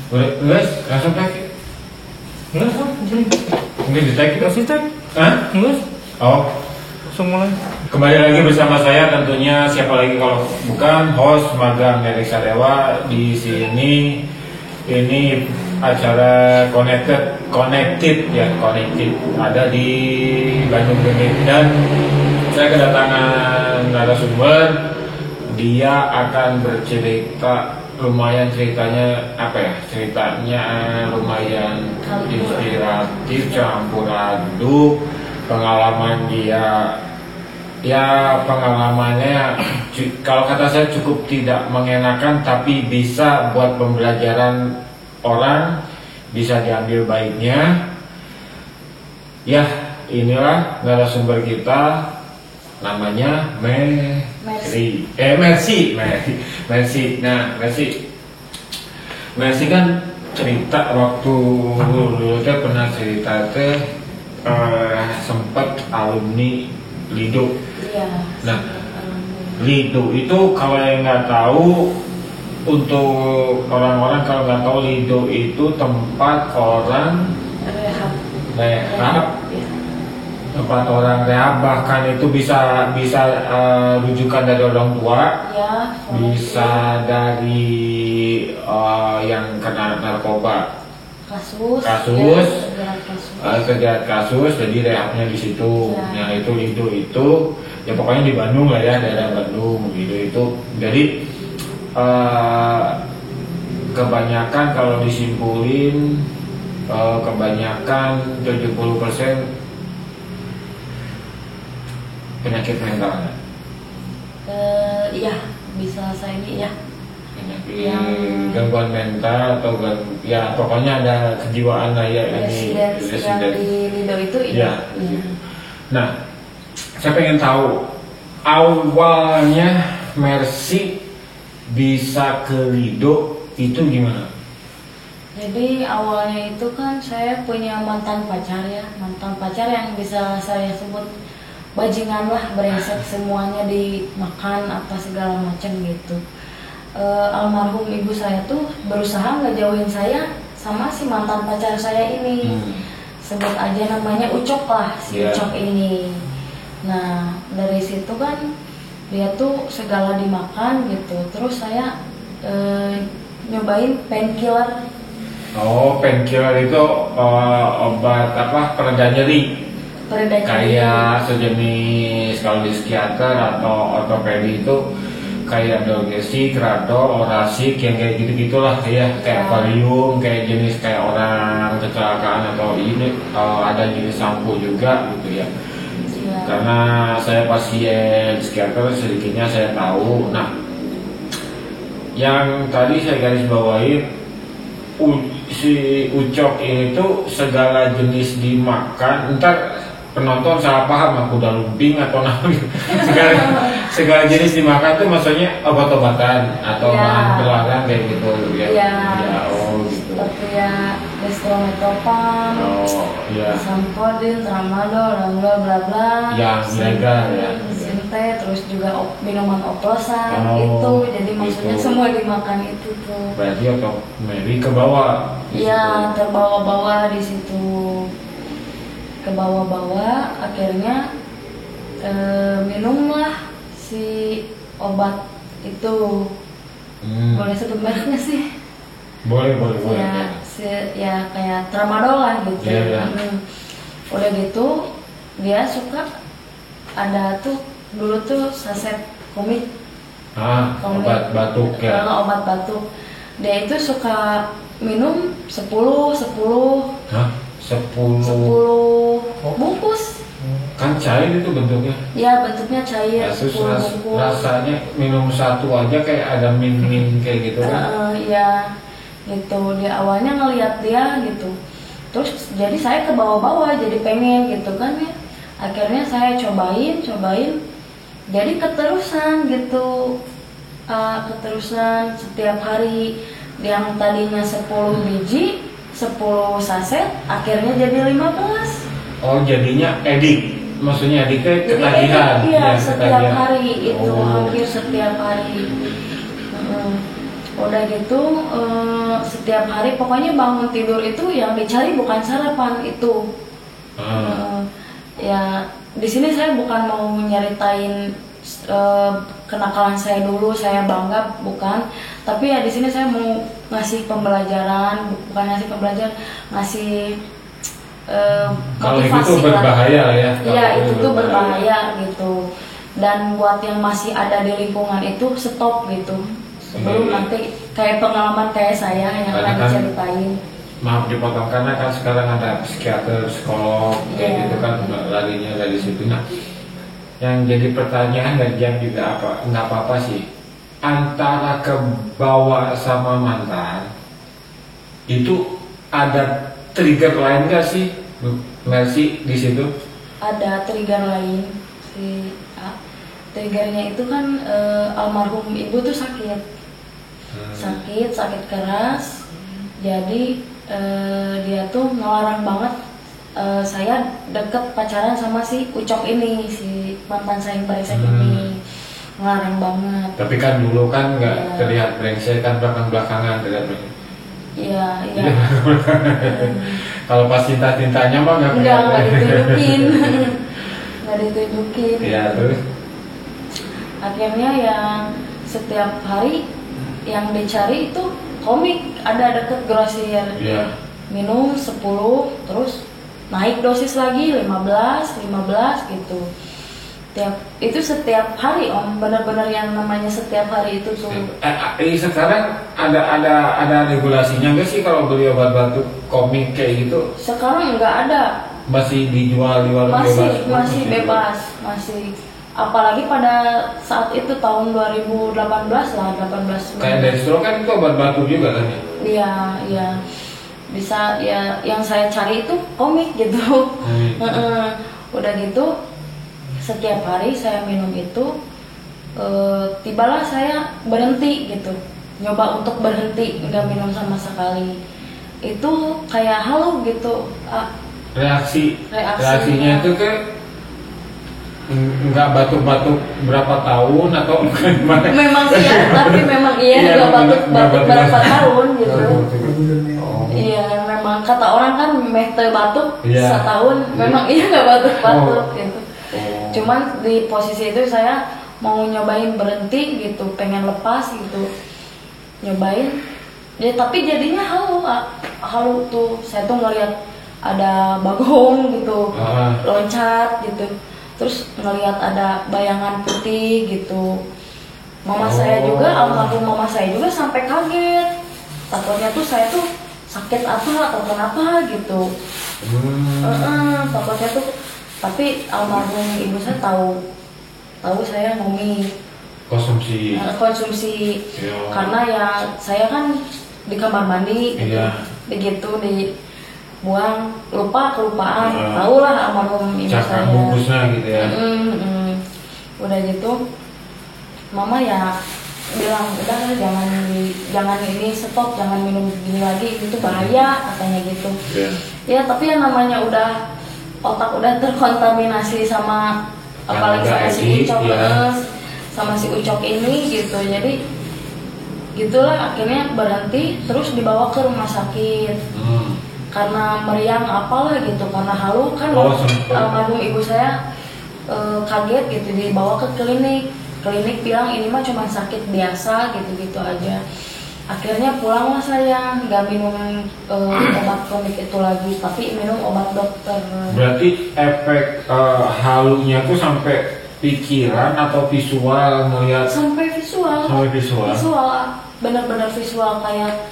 Guys, langsung tag. Enggak, jadi Mungkin di tag. kasih tag. Hah? Enggak, Oh, langsung mulai. kembali lagi bersama saya tentunya siapa lagi kalau bukan host Magang dari Sadewa di sini. Ini acara connected ada di Bandung Unit dan saya kedatangan narasumber. Dia akan bercerita ceritanya lumayan inspiratif, campur aduk pengalaman dia. Ya, pengalamannya kalau kata saya cukup tidak mengenakan, tapi bisa buat pembelajaran orang, bisa diambil baiknya. Ya, inilah narasumber kita, namanya Mercy. Nah, Mercy kan cerita waktu dulu teh pernah cerita teh sempat alumni Lido. Iya. Nah, Lido itu kalau yang nggak tahu, untuk orang-orang kalau nggak tahu, Lido itu tempat orang rehab, Iya. tempat orang rehab, bahkan itu bisa rujukan dari orang tua, Ya, bisa dari yang kena narkoba, kasus, kejahatan kasus, jadi rehabnya di situ. Ya. Nah, itu Lido itu ya pokoknya di Bandung lah ya, daerah Bandung. Lido itu jadi kebanyakan kalau disimpulin, kebanyakan 70% penyakit mental. Iya, bisa saya ini ya. Penyakit gangguan mental atau ya pokoknya ada kejiwaan lah ya. Residen di Lido itu ya. Iya. Nah, saya pengen tahu awalnya Mercy bisa ke Lido itu gimana? Jadi awalnya itu kan saya punya mantan pacar yang bisa saya sebut bajingan lah, brengsek, semuanya dimakan apa segala macam gitu. Almarhum ibu saya tuh berusaha ngejauhin saya sama si mantan pacar saya ini. Sebut aja namanya Ucok lah, si Ucok ini. Nah, dari situ kan dia tuh segala dimakan gitu. Terus saya nyobain painkiller. Oh, painkiller itu obat apa, pereda nyeri. Kayak sejenis kalau di psikiater atau ortopedi itu kayak Dolgesik, Rado, Orasik, yang kayak gitu-gitulah ya, kayak Valium, kayak jenis kayak orang kecelakaan atau ini ada jenis sampo juga gitu ya. Karena saya pasien psikiater, sedikitnya saya tahu. Nah, yang tadi saya garis bawahi, si Ucok ini tuh segala jenis dimakan. Ntar penonton salah paham, aku udah lumping atau apa gitu. segala jenis dimakan tuh maksudnya obat-obatan atau bahan terlarang kayak gitu ya. Iya. Ya, oh gitu. Seperti ya dextromethorphan, Samsudin, Tramadol, bla bla. Yang ilegal ya. Sinte, terus juga minuman oplosan itu. Jadi maksudnya gitu. semua dimakan itu tuh. Berarti atau maybe ke bawah. Iya, terbawa-bawa di situ. Ke bawah-bawah, akhirnya minumlah si obat itu. Boleh sebut mereknya sih? Boleh. Ya kayak Tramadol lah gitu. Yeah. Udah gitu dia suka ada tuh dulu tuh saset komik. Obat batuk ya. Obat batuk. Dia itu suka minum 10 bungkus. Kan cair itu bentuknya. Ya, bentuknya cair. Terus rasanya minum satu aja kayak ada min kayak gitu kan. Ya, gitu. Dia awalnya ngelihat dia gitu. Terus jadi saya ke bawah-bawah, jadi pengen gitu kan ya. Akhirnya saya cobain. Jadi keterusan gitu. Keterusan setiap hari. Yang tadinya 10 biji, 10 saset, akhirnya jadi 15. Oh, jadinya edik. Maksudnya ediknya ketagihan. Iya, setiap hari itu, hampir setiap hari. Udah gitu setiap hari pokoknya bangun tidur itu yang dicari bukan sarapan itu. Ya di sini saya bukan mau nyeritain kenakalan saya dulu, saya bangga, bukan. Tapi ya di sini saya mau ngasih pembelajaran, bukan ngasih pembelajaran, ngasih kalau itu motivasi berbahaya lah ya. Iya, itu tuh berbahaya gitu. Dan buat yang masih ada di lingkungan itu stop gitu. Sebelum nanti kayak pengalaman kayak saya yang akan diceritain. Maaf dipotong karena kan sekarang ada psikiater, psikolog, kayak gitu kan laginya dari situ. Nah, yang jadi pertanyaan dan yang juga nggak apa-apa sih, antara kebawa sama mantan itu ada trigger lain nggak sih, Mercy, di situ? Ada trigger lain si triggernya itu kan almarhum ibu tuh sakit keras. Jadi dia tuh ngelarang banget saya deket pacaran sama si Ucok ini, si mantan saya yang brengsek ini. Ngelarang banget. Tapi kan dulu kan nggak terlihat brengsek, kan belakangan terlihat brengsek. Iya. Kalau pas cinta-cintanya mah nggak ditunjukin. Nggak ditunjukin. Iya, terus akhirnya yang setiap hari yang dicari itu komik, ada deket grosir. Minum 10, terus naik dosis lagi 15 gitu. Itu setiap hari Om, benar-benar yang namanya setiap hari itu tuh. Sekarang ada regulasinya nggak sih kalau beli obat batuk komik kayak gitu? Sekarang nggak ada. Masih dijual di warung bebas? Masih Bebas, masih. Apalagi pada saat itu tahun 2018 lah, 18. Kayak dari Solo kan itu obat batuk juga kan ya? Iya. Bisa ya, yang saya cari itu komik gitu. Udah gitu setiap hari saya minum itu, tibalah saya berhenti gitu, nyoba untuk berhenti nggak minum sama sekali. Itu kayak halu gitu. Reaksinya itu kan nggak batuk-batuk berapa tahun atau gimana? Memang iya, tapi memang iya nggak batuk berapa tahun gitu. Iya, memang kata orang kan batuk setahun, memang iya nggak batuk gitu. Cuman di posisi itu saya mau nyobain berhenti gitu, pengen lepas gitu, nyobain. Ya tapi jadinya halu tuh. Saya tuh ngelihat ada bagong gitu, loncat gitu. Terus ngelihat ada bayangan putih gitu. Almarhum mama saya juga sampai kaget. Takutnya tuh saya tuh sakit apa atau kenapa gitu. Takutnya tuh. Tapi almarhum ibu saya tahu saya konsumsi. Karena ya saya kan di kamar mandi gitu, dibuang, kelupaan, tahulah almarhum ibu saya. Bungkusnya gitu ya. Udah gitu, mama ya bilang udah jangan ini stop, jangan minum gini lagi, itu bahaya katanya gitu. Ya tapi yang namanya otak udah terkontaminasi sama apalagi sama si Ucok ini gitu. Jadi gitulah akhirnya berhenti, terus dibawa ke rumah sakit. Karena meriang apalah gitu, karena halu kan. Almarhum ibu saya kaget gitu, dibawa ke klinik bilang ini mah cuma sakit biasa gitu aja. Akhirnya pulanglah saya, nggak minum obat komik itu lagi, tapi minum obat dokter. Berarti efek halunya tuh sampai pikiran atau visual ngelihat? Sampai visual. Benar-benar visual, kayak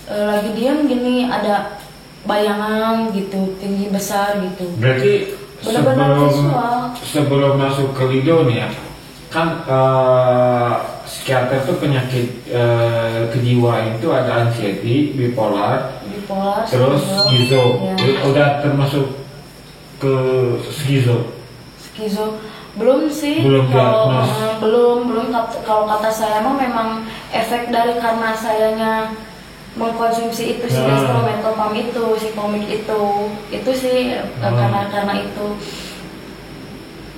lagi diam gini ada bayangan gitu, tinggi besar gitu. Berarti sebelum masuk ke Lido nih ya, kan psikiater itu penyakit kejiwaan itu ada anxiety, bipolar terus skizo. Udah termasuk ke skizo? Belum sih. Belum kalau kata saya mah memang efek dari karena sayanya mengkonsumsi itu si instrumental itu, si komik itu sih karena itu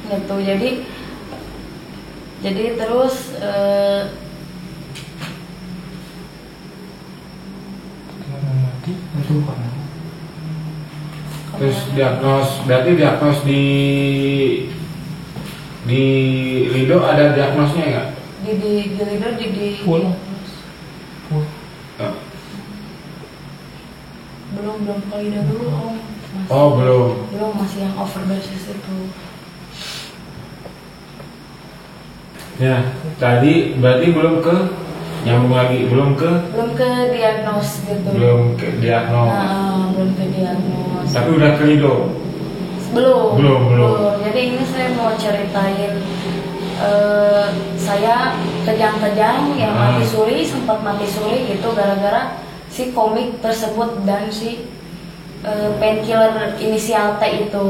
gitu. Jadi terus itu kan. Terus berarti diagnos di Lido ada diagnosnya nggak? Di Lido Full. Oh, belum ke Lido dulu om. Masih, oh belum. belum, masih yang overdosis itu. Ya, tadi berarti belum ke nyambung lagi, belum ke diagnos gitu. belum ke diagnos. Belum ke diagnos. Tapi udah ke Lido. Belum. Jadi ini saya mau ceritain saya kejang-kejang yang sempat mati suri gitu gara-gara si komik tersebut dan si painkiller inisial T itu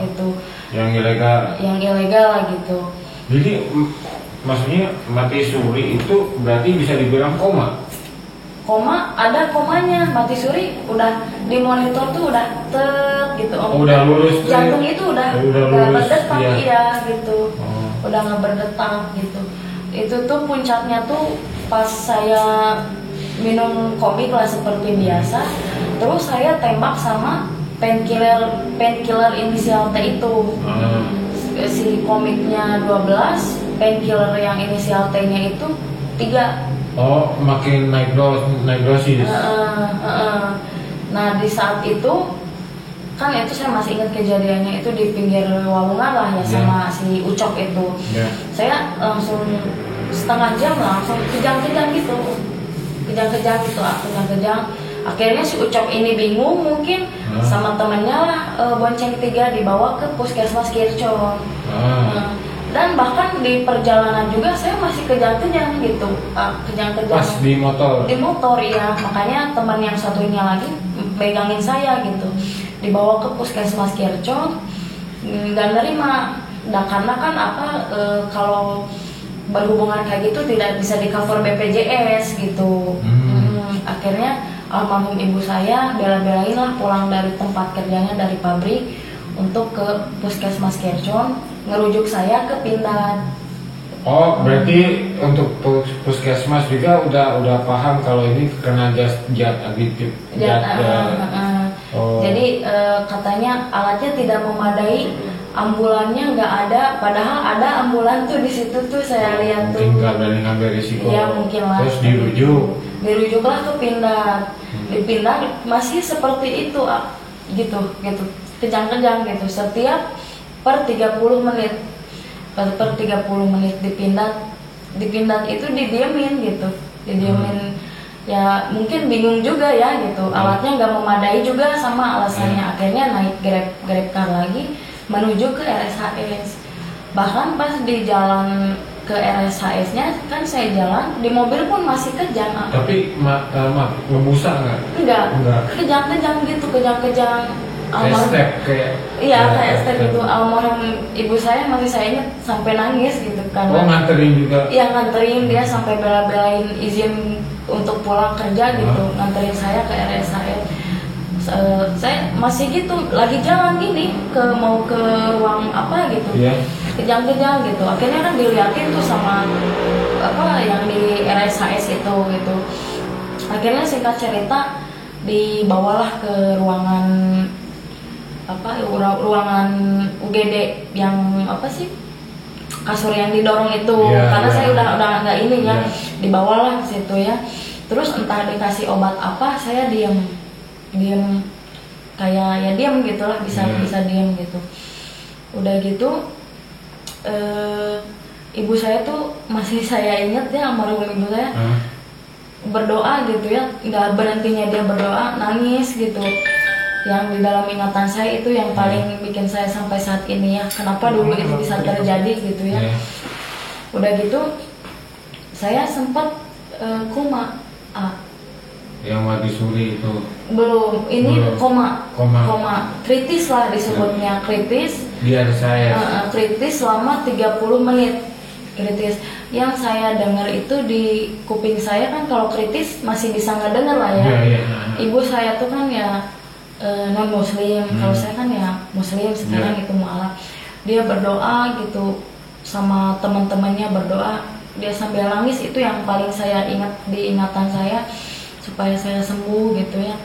gitu. Yang ilegal lah gitu. Jadi maksudnya mati suri itu berarti bisa dibilang koma. Koma, ada komanya. Mati suri udah di monitor tuh udah gitu om. Udah lurus. Jantung itu udah lurus, berdetak iya. Gitu. Udah nggak berdetak gitu. Itu tuh puncaknya tuh pas saya minum komik lah seperti biasa. Terus saya tembak sama painkiller inisial T itu. Si komiknya 12, painkiller yang inisial T-nya itu 3. Oh, makin naik dosis. Nah di saat itu kan itu saya masih ingat kejadiannya itu di pinggir Walungan lah ya sama si Ucok itu. Saya langsung setengah jam langsung kejang-kejang gitu. Akhirnya si Ucok ini bingung mungkin sama temennya lah bonceng 3 dibawa ke puskesmas Kircon. Dan bahkan di perjalanan juga saya masih kejang-kejang gitu, Pas di motor ya, makanya teman yang satunya lagi pegangin saya gitu, dibawa ke puskesmas Kircon dan nerima. Nah karena kan kalau berhubungan kayak gitu tidak bisa di cover BPJS gitu. Akhirnya almarhum ibu saya bela-belain lah pulang dari tempat kerjanya dari pabrik untuk ke puskesmas Kircon ngerujuk saya ke Pindad. Oh, berarti untuk puskesmas juga udah paham kalau ini kena zat aditif. Jadi katanya alatnya tidak memadai, ambulannya nggak ada, padahal ada ambulan tuh di situ tuh saya lihat tuh. Mungkin nggak berani ngambil risiko. Iya mungkin lah. Terus dirujuklah ke Pindad. Di Pindad masih seperti itu gitu kejang-kejang gitu setiap per 30 menit di Pindad itu didiemin gitu, ya mungkin bingung juga ya gitu, alatnya nggak memadai juga sama alasannya. Akhirnya naik grab car lagi menuju ke RSHS. Bahkan pas di jalan ke RSHS-nya kan saya jalan di mobil pun masih kejang. Tapi ngebusa nggak? Enggak. Kejang-kejang gitu, kejang-kejang. Kayak step gitu. Almarhum ibu saya masih saya ingat sampai nangis gitu kan. Oh, nganterin juga? Iya, nganterin dia sampai bela-belain izin untuk pulang kerja gitu, nganterin saya ke RSHS. Saya masih gitu lagi jalan gini mau ke ruang gitu. Kejang-kejang gitu. Akhirnya kan dilihatin tuh sama yang di RSHS itu gitu. Akhirnya singkat cerita dibawalah ke ruangan ruangan UGD yang kasur yang didorong itu, karena saya udah nggak ini ya, dibawalah ke situ ya. Terus entah dikasih obat apa, saya diem kayak ya diem gitulah, bisa diem gitu. Udah gitu ibu saya tuh masih saya ingat ya, almarhum ibu saya berdoa gitu ya, nggak berhentinya dia berdoa, nangis gitu. Yang di dalam ingatan saya itu yang paling bikin saya sampai saat ini ya, kenapa dulu itu bisa terjadi gitu ya. Udah gitu saya sempat koma. Yang mati suri itu belum, ini koma kritis lah disebutnya, kritis. Biar saya kritis selama 30 menit. Kritis yang saya dengar itu di kuping saya kan, kalau kritis masih bisa ngedengar lah ya. Ibu saya tuh kan ya non muslim, kalau saya kan ya muslim sekarang itu mualaf. Dia berdoa gitu sama teman-temannya, berdoa dia sambil nangis, itu yang paling saya ingat di ingatan saya supaya saya sembuh gitu ya.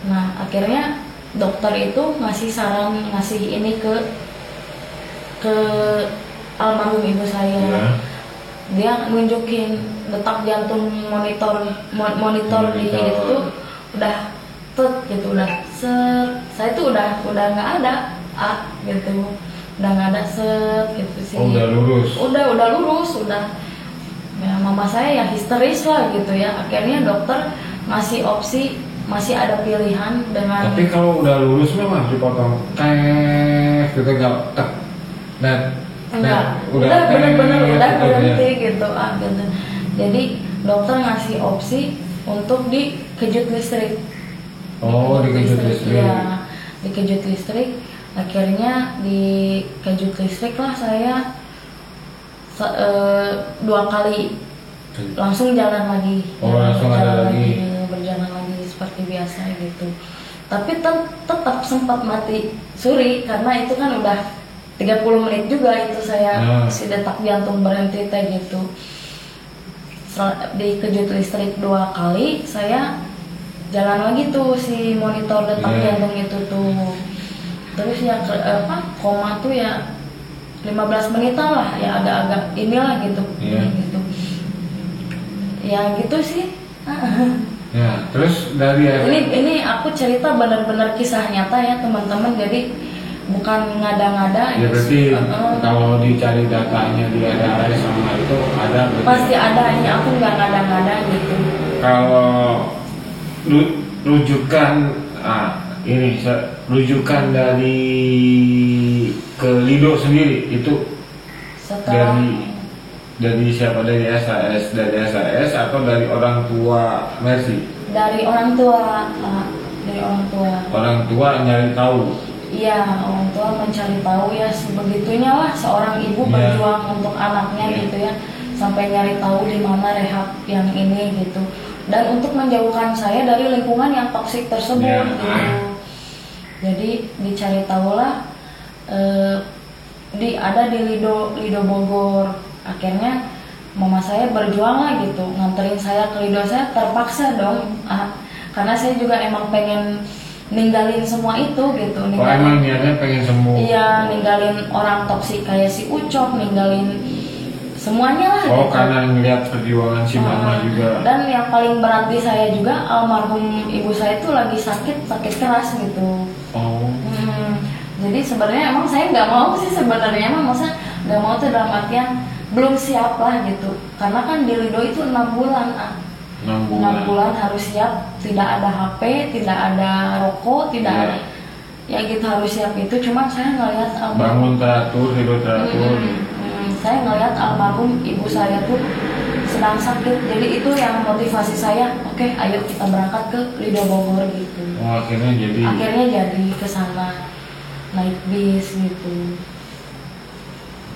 Nah akhirnya dokter itu ngasih saran, ngasih ini ke almarhum ibu saya. Ya. Dia nunjukin detak jantung monitor di itu tuh udah gitu, udah saya tuh udah nggak ada gitu, udah nggak ada gitu sih. Oh, udah lurus. Udah lurus, udah. Ya, mama saya ya histeris lah gitu ya. Akhirnya dokter ngasih opsi, masih ada pilihan dengan. Tapi kalau udah lurus memang dipotong gitu nggak tek. Enggak, udah bener-bener udah berhenti gitu gitu. Jadi dokter ngasih opsi untuk dikejut listrik. Oh, dikejut listrik. Ya, dikejut listrik. Akhirnya dikejut listrik lah saya 2 kali langsung jalan lagi. Oh, langsung ada lagi. Berjalan lagi seperti biasa gitu. Tapi tetap sempat mati suri karena itu kan udah 30 menit juga itu saya si detak jantung berhenti gitu. Dikejut listrik 2 kali, saya jalan lagi tuh si monitor detak jantung itu tuh. Terus ya koma tuh ya 15 menitan lah, ya agak-agak inilah gitu. Gitu. Ya gitu sih. Ya, terus dari ini aku cerita benar-benar kisah nyata ya teman-teman, jadi bukan ngada-ngada. Ya berarti kalau dicari datanya di RS sama itu ada berarti. Pasti ada, ini aku nggak ngada-ngada gitu. Kalau rujukan rujukan dari ke Lido sendiri itu setelah dari siapa, dari SAS atau dari orang tua Mercy? Dari orang tua, Orang tua nyari tahu. Iya, orang tua mencari tahu ya, sebegitunya lah seorang ibu berjuang untuk anaknya gitu ya, sampai nyari tahu di mana rehab yang ini gitu, dan untuk menjauhkan saya dari lingkungan yang toksik tersebut gitu. Jadi dicari tahulah ada di Lido Bogor. Akhirnya mama saya berjuang lah gitu, nganterin saya ke Lido. Saya terpaksa dong, karena saya juga emang pengen ninggalin semua itu gitu. Emang niatnya pengen sembuh? Iya, ninggalin orang toksik kayak si Ucok, ninggalin semuanya lah. Oh, gitu. karena ngeliat perjuangan si mama juga. Dan yang paling berat di saya juga, almarhum ibu saya itu lagi sakit keras gitu. Oh. Jadi sebenarnya emang saya nggak mau sih sebenarnya, masa nggak mau tuh dalam artian belum siap lah gitu. Karena kan di Lido itu 6 bulan. 6 bulan harus siap, tidak ada HP, tidak ada rokok, tidak ada, ya gitu harus siap itu. Cuma saya ngelihat bangun teratur, hidup teratur. Saya ngelihat almarhum ibu saya tuh sedang sakit, jadi itu yang motivasi saya. Oke, ayo kita berangkat ke Lido Bogor gitu. Oh, akhirnya jadi ke sana naik bis gitu.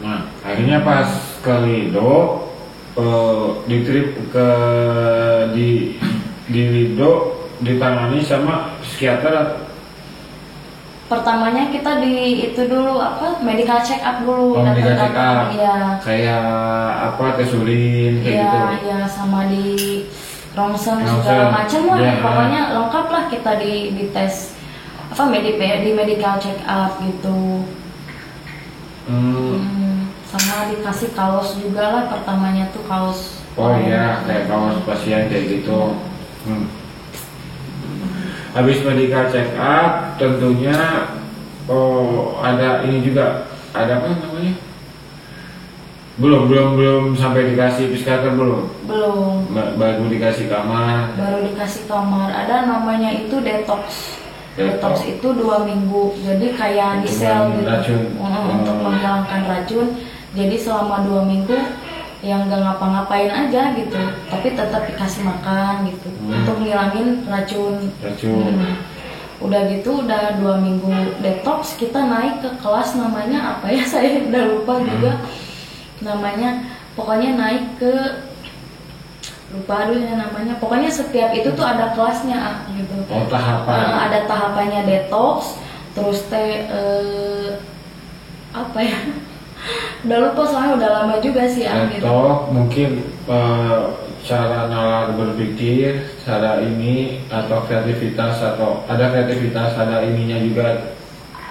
Nah, akhirnya pas ke Lido, di trip di Lido ditangani sama psikiater. Pertamanya kita itu dulu medical check up dulu. Medical check up. Iya. Kayak tes urin kayak gitu. Iya, sama di ronsen segala macam lah. Pokoknya lengkap lah kita di tes di medical check up gitu. Sama dikasih kaos juga lah, pertamanya tuh kaos. Oh iya, kayak kaos pasien kayak gitu. Habis medical check up tentunya ada ini juga, ada apa namanya? Belum sampai dikasih psikiater belum? Belum. Baru dikasih kamar. Ada namanya itu detox. Detox itu 2 minggu. Jadi kayak di sel gitu. Untuk menghilangkan racun. Jadi selama 2 minggu yang gak ngapa-ngapain aja gitu, tapi tetap dikasih makan gitu untuk ngilangin racun. Udah gitu, udah 2 minggu detox, kita naik ke kelas namanya apa ya, saya udah lupa juga namanya. Pokoknya naik ke namanya. Pokoknya setiap itu tuh ada kelasnya gitu. Oh, tahapan. Ada tahapannya detox, terus apa ya? Udah lupa soalnya udah lama juga sih gitu. Mungkin cara nalar berpikir, cara ini atau kreativitas atau ada kreativitas, ada ininya juga.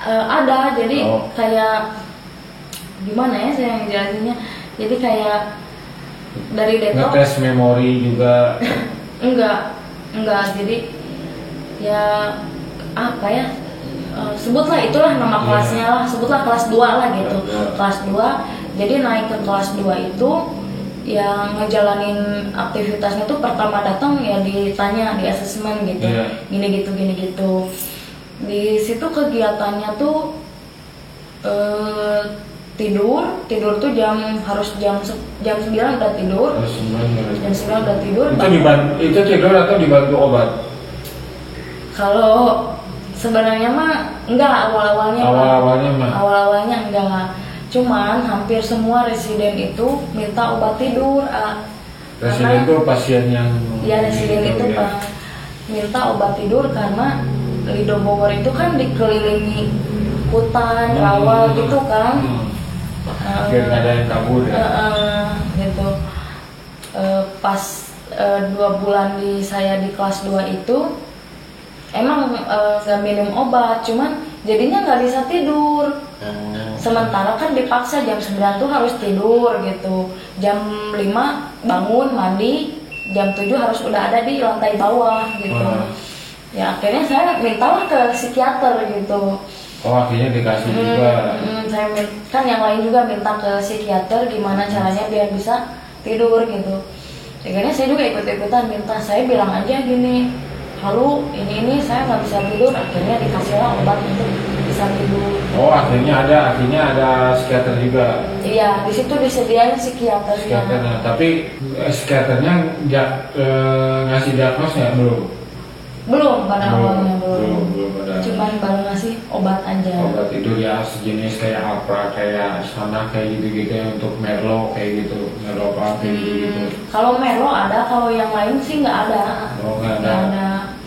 Ada, jadi kayak gimana ya saya yang jelasinnya. Jadi kayak dari detok. Ngetes memori juga. enggak. Jadi ya apa ya? Sebutlah itulah nama kelasnya lah, sebutlah kelas 2 lah gitu. Kelas 2. Jadi naik ke kelas 2 itu yang ngejalanin aktivitasnya tuh pertama datang ya ditanya di asesmen gitu. Gini gitu. Di situ kegiatannya tuh tidur tuh harus jam 9 udah tidur. Jam 9 udah tidur. Itu tidur atau dibantu obat? Kalau sebenarnya mah enggak, awal-awalnya enggak. Cuman hampir semua residen itu minta obat tidur. Residen itu pasien yang residen itu minta obat tidur karena Lido Bogor itu kan dikelilingi hutan, rawa gitu kan. Biar nggak ada yang kabur ya. Gitu. Pas 2 bulan saya di kelas 2 itu emang nggak minum obat, cuman jadinya nggak bisa tidur. Sementara kan dipaksa jam 9 tuh harus tidur gitu. Jam 5 bangun mandi, jam 7 harus udah ada di lantai bawah gitu. Ya akhirnya saya mintalah ke psikiater gitu. Akhirnya dikasih juga. Saya kan yang lain juga minta ke psikiater gimana caranya biar bisa tidur gitu. Akhirnya saya juga ikut-ikutan minta. Saya bilang aja gini, lalu ini saya nggak bisa tidur. Akhirnya dikasihlah obat untuk bisa tidur. Akhirnya ada psikiater juga. Iya, di situ disediain psikiaternya. Tapi psikiaternya ngasih diagnosnya belum pada awalnya belum ada. Cuman baru ngasih obat aja. Obat tidur ya sejenis kayak apa, kayak sana kayak gitu untuk Merlo kayak gitu, Merlo apa kayak gitu. Kalau Merlo ada, kalau yang lain sih nggak ada. Nggak ada.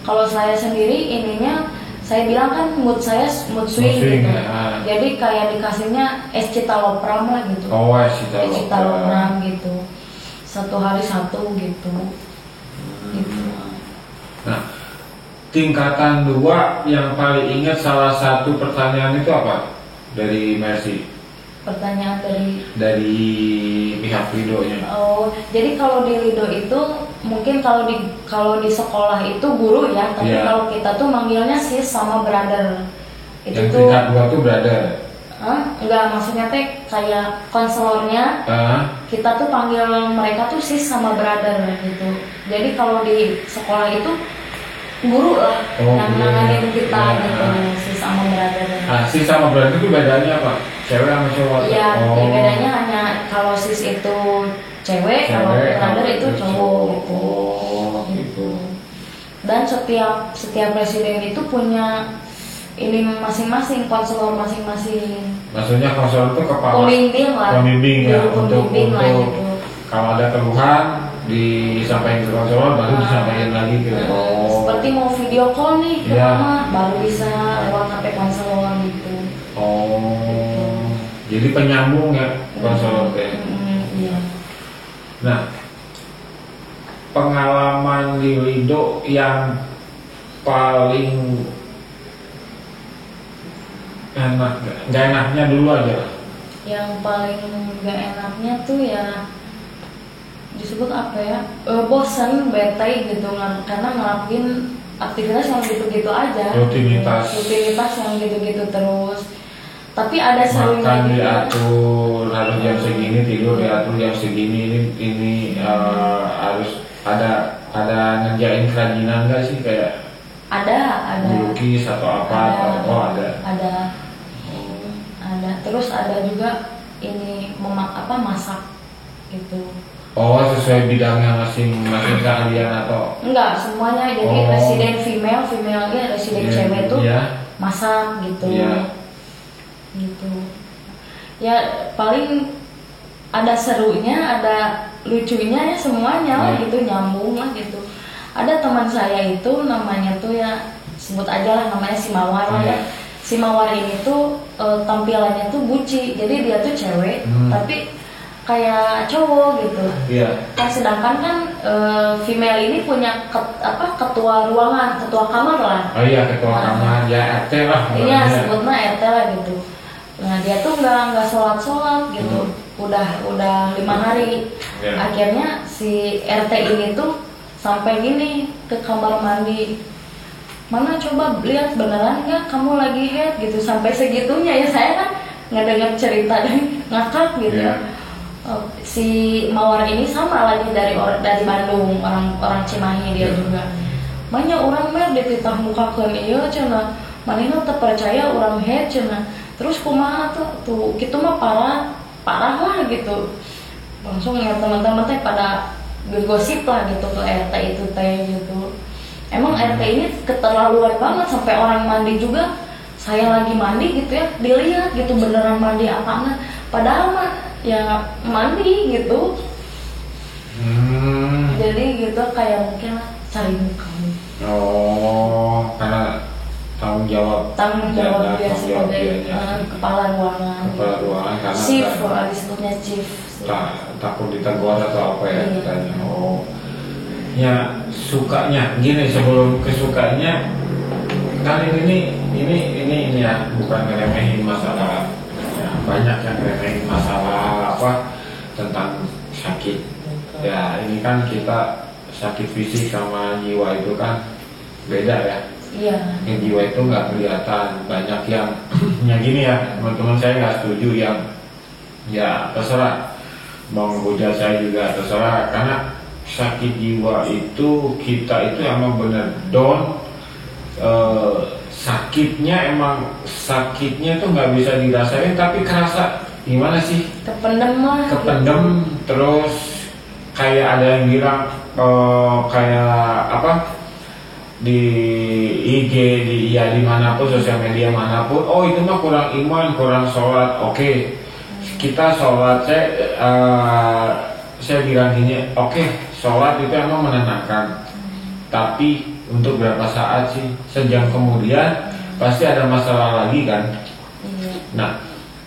Kalau saya sendiri ininya, saya bilang kan mood swing gitu. Ya. Jadi kayak dikasihnya escitalopram lah gitu. Escitalopram gitu. 1 hari 1 gitu. Gitu. Nah, tingkatan 2 yang paling ingat salah satu pertanyaan itu apa dari Mercy? Pertanyaan dari pihak Lido-nya. Jadi kalau di Lido itu mungkin kalau di sekolah itu guru ya, tapi kalau kita tuh manggilnya sis sama brother. Yang tingkat 2 tuh brother. Enggak, maksudnya teh kayak konselornya. Kita tuh panggil mereka tuh sis sama brother gitu. Jadi kalau di sekolah itu guru lah yang nanganin kita gitu, sis sama brother. Sis sama brother itu bedanya apa? Cewek sama cowok? Iya, bedanya hanya kalau sis itu cewek, kalau brother itu cowok gitu. Dan setiap presiden itu punya ini masing-masing, konselor masing-masing. Maksudnya konselor itu kepala pembimbing ya, untuk gitu. Kalau ada keluhan disampaikan ke konselor, baru disampaikan lagi ke seperti mau video call nih ke mama, baru bisa lewat HP konselor gitu. Jadi penyambung ya konselor teh. Iya. Nah, pengalaman di Lido yang paling nggak enaknya dulu aja. Yang paling nggak enaknya tuh ya disebut apa ya, bosan, bete gitu karena ngelakuin aktivitas yang gitu-gitu aja, rutinitas yang gitu-gitu terus. Tapi ada serunya makan diatur, harus jam segini, tidur diatur jam segini, ini harus ada ngerjain kerajinan nggak sih, kayak ada melukis atau apa? Ada. Terus ada juga ini masak gitu. Sesuai bidangnya masing-masing keahlian atau enggak semuanya, jadi residen female-nya residen cewek tuh masak gitu. Gitu. Ya paling ada serunya, ada lucunya ya semuanya lah gitu, nyambung lah gitu. Ada teman saya itu namanya tuh ya sebut aja lah namanya si Mawar lah ya. Si Mawar ini tuh tampilannya tuh buci, jadi dia tuh cewek tapi kayak cowok gitu. Iya. Nah, sedangkan kan female ini punya ketua ruangan, ketua kamar lah. Oh iya, ketua kamar, ya RT lah. Iya, sebutnya RT lah gitu. Nah, dia tuh nggak sholat gitu. Udah 5 hari. Iya. Akhirnya si RT ini tuh sampai gini ke kamar mandi. Mana coba lihat beneran nggak kamu lagi head gitu, sampai segitunya ya. Saya kan ngedenger cerita dan ngakak gitu. Iya. Si Mawar ini sama lagi dari Bandung, orang Cimahi dia juga. Banyak orang mer dititah muka ke ieu cenah. Manehna teu percaya orang head cenah. Terus kumaha tuh kitu mah parah lah gitu. Langsung ya teman-teman teh pada gosip lah gitu ke RT itu teh gitu. Emang RT ini keterlaluan banget sampai orang mandi juga, saya lagi mandi gitu ya, dilihat gitu beneran mandi apaan, padahal mah ya mandi gitu. Jadi gitu kayak mungkin cari muka. Oh, karena tanggung jawab dia sebagai kepala ruangan. Karena Chief, disebutnya chief. Takut ditegur atau apa ya Iya. katanya. Oh, ya sukanya gini, sebelum kesukanya kali ini ya, bukan ngeremehin masalah ya, banyak yang ngeremehin masalah apa tentang sakit ya. Ini kan kita sakit fisik sama jiwa itu kan beda ya. Iya. Yang jiwa itu nggak kelihatan. Banyak yang gini ya, teman-teman saya nggak setuju yang ya terserah, mau ngebujat saya juga terserah, karena sakit jiwa itu kita itu emang bener down. Sakitnya itu nggak bisa dirasain, tapi kerasa gimana sih, Kependem lah. kependem gitu. Terus kayak ada yang bilang kayak apa di IG di manapun, sosial media manapun, oh itu mah kurang iman, kurang sholat. Oke, kita sholat, saya bilang gini, oke, sholat itu emang menenangkan, tapi untuk berapa saat sih? Sejam kemudian pasti ada masalah lagi kan. Nah,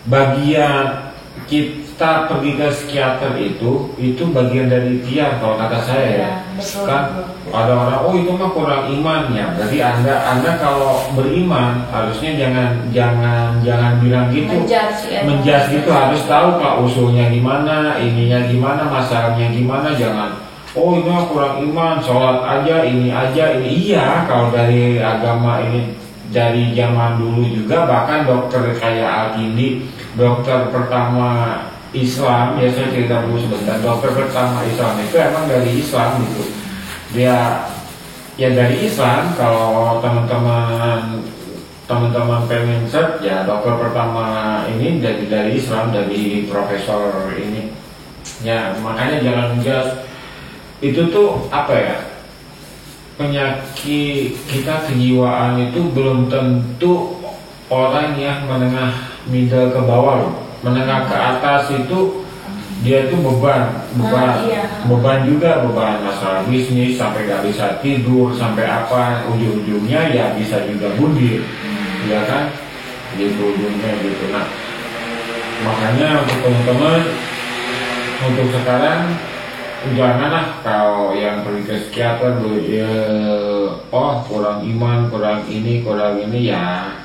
bagian kita pergi ke psikiater itu bagian dari ikhtiar kalau kata saya ya. Betul, Kan betul. ada orang, oh itu mah kurang iman ya. Berarti anda kalau beriman harusnya jangan bilang gitu. Menjudge gitu, harus tahu Pak usulnya gimana, ininya gimana, masalahnya gimana. Jangan, oh ini mah kurang iman, sholat aja, ini aja, ini. Iya, kalau dari agama ini dari zaman dulu juga, bahkan dokter kayak Al-Kindi, dokter pertama Islam, ya saya cerita dulu sebentar. Dokter pertama Islam itu emang dari Islam gitu. Dia ya dari Islam. Kalau teman-teman pengen search ya, dokter pertama ini dari Islam, dari profesor ini. Ya makanya jangan menjudge. Itu tuh apa ya, penyakit kita kejiwaan itu belum tentu orang yang menengah middle ke bawah loh. Menengah ke atas itu dia itu beban juga, beban masalah bisnis sampai gak bisa tidur, sampai apa ujung-ujungnya ya bisa juga bunuh, ya kan, gitu ujungnya gitu. Nah makanya untuk teman-teman, untuk sekarang janganlah kalau yang pergi ke psikiater ya, oh kurang iman, kurang ini ya.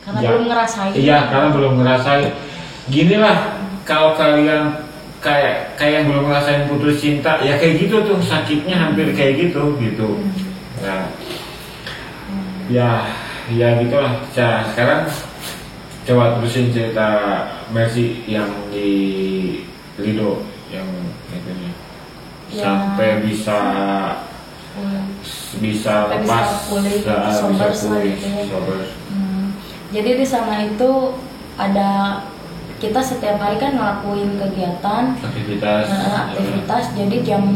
Karena belum ngerasain. Iya, karena belum ngerasain. Gini lah, kalau kalian kayak belum ngerasain putus cinta, ya kayak gitu tuh, sakitnya hampir kayak gitu. Nah, ya gitulah. Sekarang coba terusin cerita Mercy yang di Lido yang itunya. Sampai bisa lepas, sober. Jadi di sana itu ada, kita setiap hari kan ngelakuin kegiatan aktivitas. Jadi jam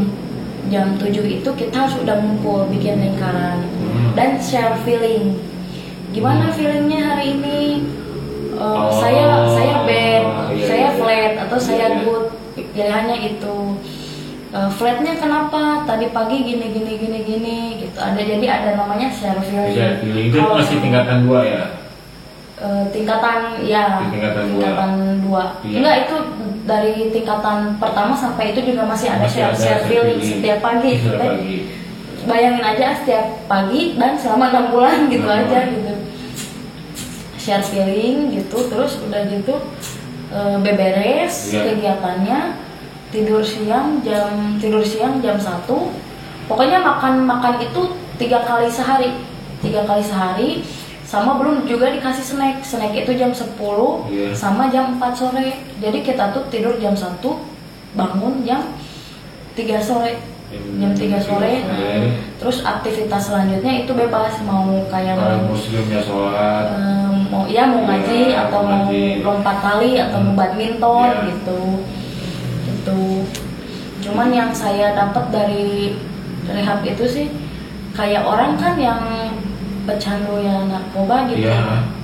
7 itu kita harus udah ngumpul bikin lingkaran dan share feeling. Gimana feelingnya hari ini? Saya bad, saya flat, atau saya good. Pilihannya itu. Flatnya kenapa? Tadi pagi gini gitu. Jadi ada namanya share feeling. Itu masih tingkatan 2 ya? Tingkatan 2. Iya. Enggak, itu dari tingkatan pertama sampai itu juga masih ada share feeling setiap pagi gitu kan. Bayangin aja setiap pagi dan selama 6 bulan gitu aja gitu, share feeling gitu. Terus udah gitu beberes kegiatannya, tidur siang jam 1. Pokoknya makan itu 3 kali sehari, sama belum juga dikasih snack itu jam 10 sama jam 4 sore. Jadi kita tuh tidur jam 1, bangun jam 3 sore. Terus aktivitas selanjutnya itu bebas, mau kayak muslimnya sholat, mau ngaji atau mau lompat tali atau mau badminton gitu. Cuman yang saya dapat dari rehab itu sih, kayak orang kan yang pecandu ya narkoba gitu,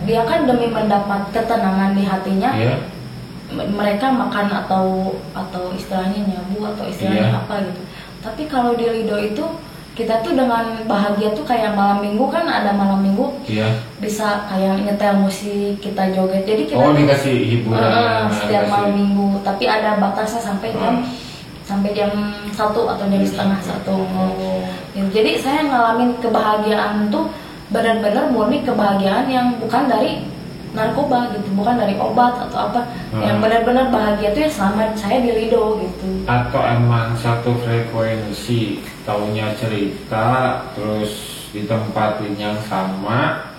dia kan demi mendapat ketenangan di hatinya, mereka makan atau istilahnya nyabu atau istilahnya apa gitu. Tapi kalau di Lido itu kita tuh dengan bahagia tuh kayak malam minggu kan ada malam minggu, bisa kayak nyetel musik, kita joget. Jadi kita dikasih hiburan setiap malam minggu, tapi ada batasnya sampai jam 1 atau jam setengah 1. Jadi saya ngalamin kebahagiaan tuh benar-benar murni kebahagiaan yang bukan dari narkoba gitu, bukan dari obat atau apa, yang benar-benar bahagia tuh ya selama saya di Lido gitu. Atau emang satu frekuensi, taunya cerita, terus ditempatin yang sama,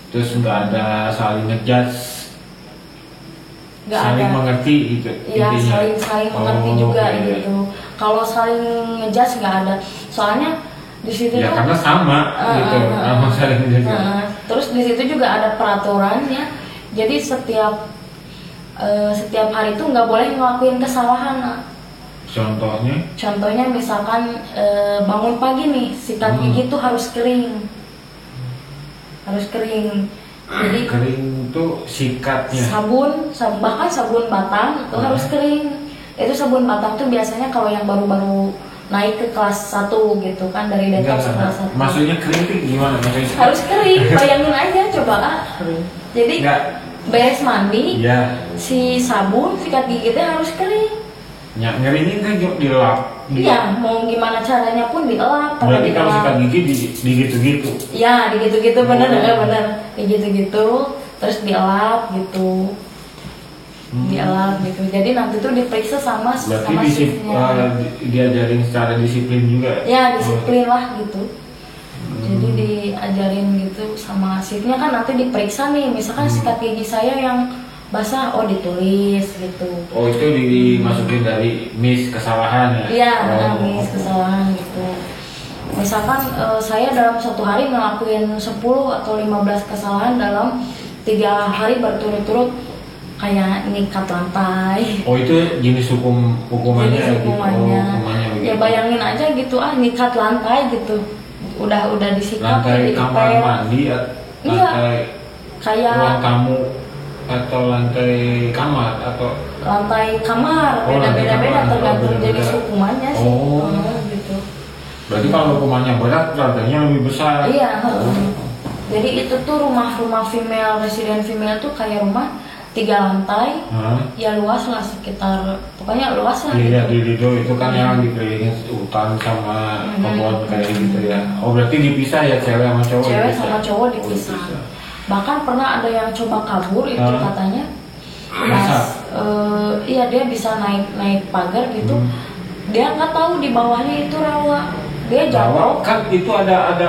terus nggak ada saling ngejudge, saling mengerti gitu. Iya, saling mengerti juga gitu. Kalau saling ngejudge nggak ada, soalnya di situ ya karena sama gitu, saling ngejudge. Terus di situ juga ada peraturannya. Jadi setiap hari itu nggak boleh ngelakuin kesalahan. Contohnya misalkan bangun pagi nih, sikat gigi tuh harus kering. Jadi kering tuh sikatnya. Bahkan sabun batang itu harus kering. Itu sabun batang tuh biasanya kalau yang baru-baru naik ke kelas 1 gitu kan, dari detox kelas 1. Maksudnya kering tuh gimana? Harus kering, bayangin aja coba. Jadi beres mandi, si sabun, sikat gigitnya harus kering. Ngeringin kan dilap. Iya, mau gimana caranya pun dilap. Berarti kalau sikat gigi digitu-gitu. Iya, digitu-gitu, bener. Digitu-gitu, terus dilap gitu. Jadi nanti tuh diperiksa sama shiftnya. Diajarin secara disiplin juga. Ya, disiplin lah gitu. Jadi diajarin gitu sama shiftnya kan, nanti diperiksa nih, misalkan sikat gigi saya yang basah, ditulis gitu. Itu dimasukin dari miss kesalahan ya? Iya, miss kesalahan gitu. Misalkan saya dalam 1 hari ngelakuin 10 atau 15 kesalahan dalam 3 hari berturut-turut, kayak nyikat lantai. Itu jenis hukumannya. Hukumannya. Ya bayangin aja gitu, nyikat lantai gitu. Udah disikat lantai kamar mandi, lantai kayak ruang tamu, atau lantai kamar, atau lantai kamar. Beda-beda tergantung jenis hukumannya sih. Gitu. Berarti kalau hukumannya berat, lantainya lebih besar. Iya. Jadi itu tuh rumah female, resident female tuh kayak rumah 3 lantai, ya luas lah, sekitar, pokoknya luas lah. Iya, di Lido itu kan yang dikelilingin hutan sama pohon kayak gitu ya. Berarti dipisah ya, cewek sama cowok? Cewek sama cowok dipisah. Bahkan pernah ada yang coba kabur itu katanya. Iya, dia bisa naik pagar gitu. Dia nggak tahu di bawahnya itu rawa. Dia jatuh. Kan itu ada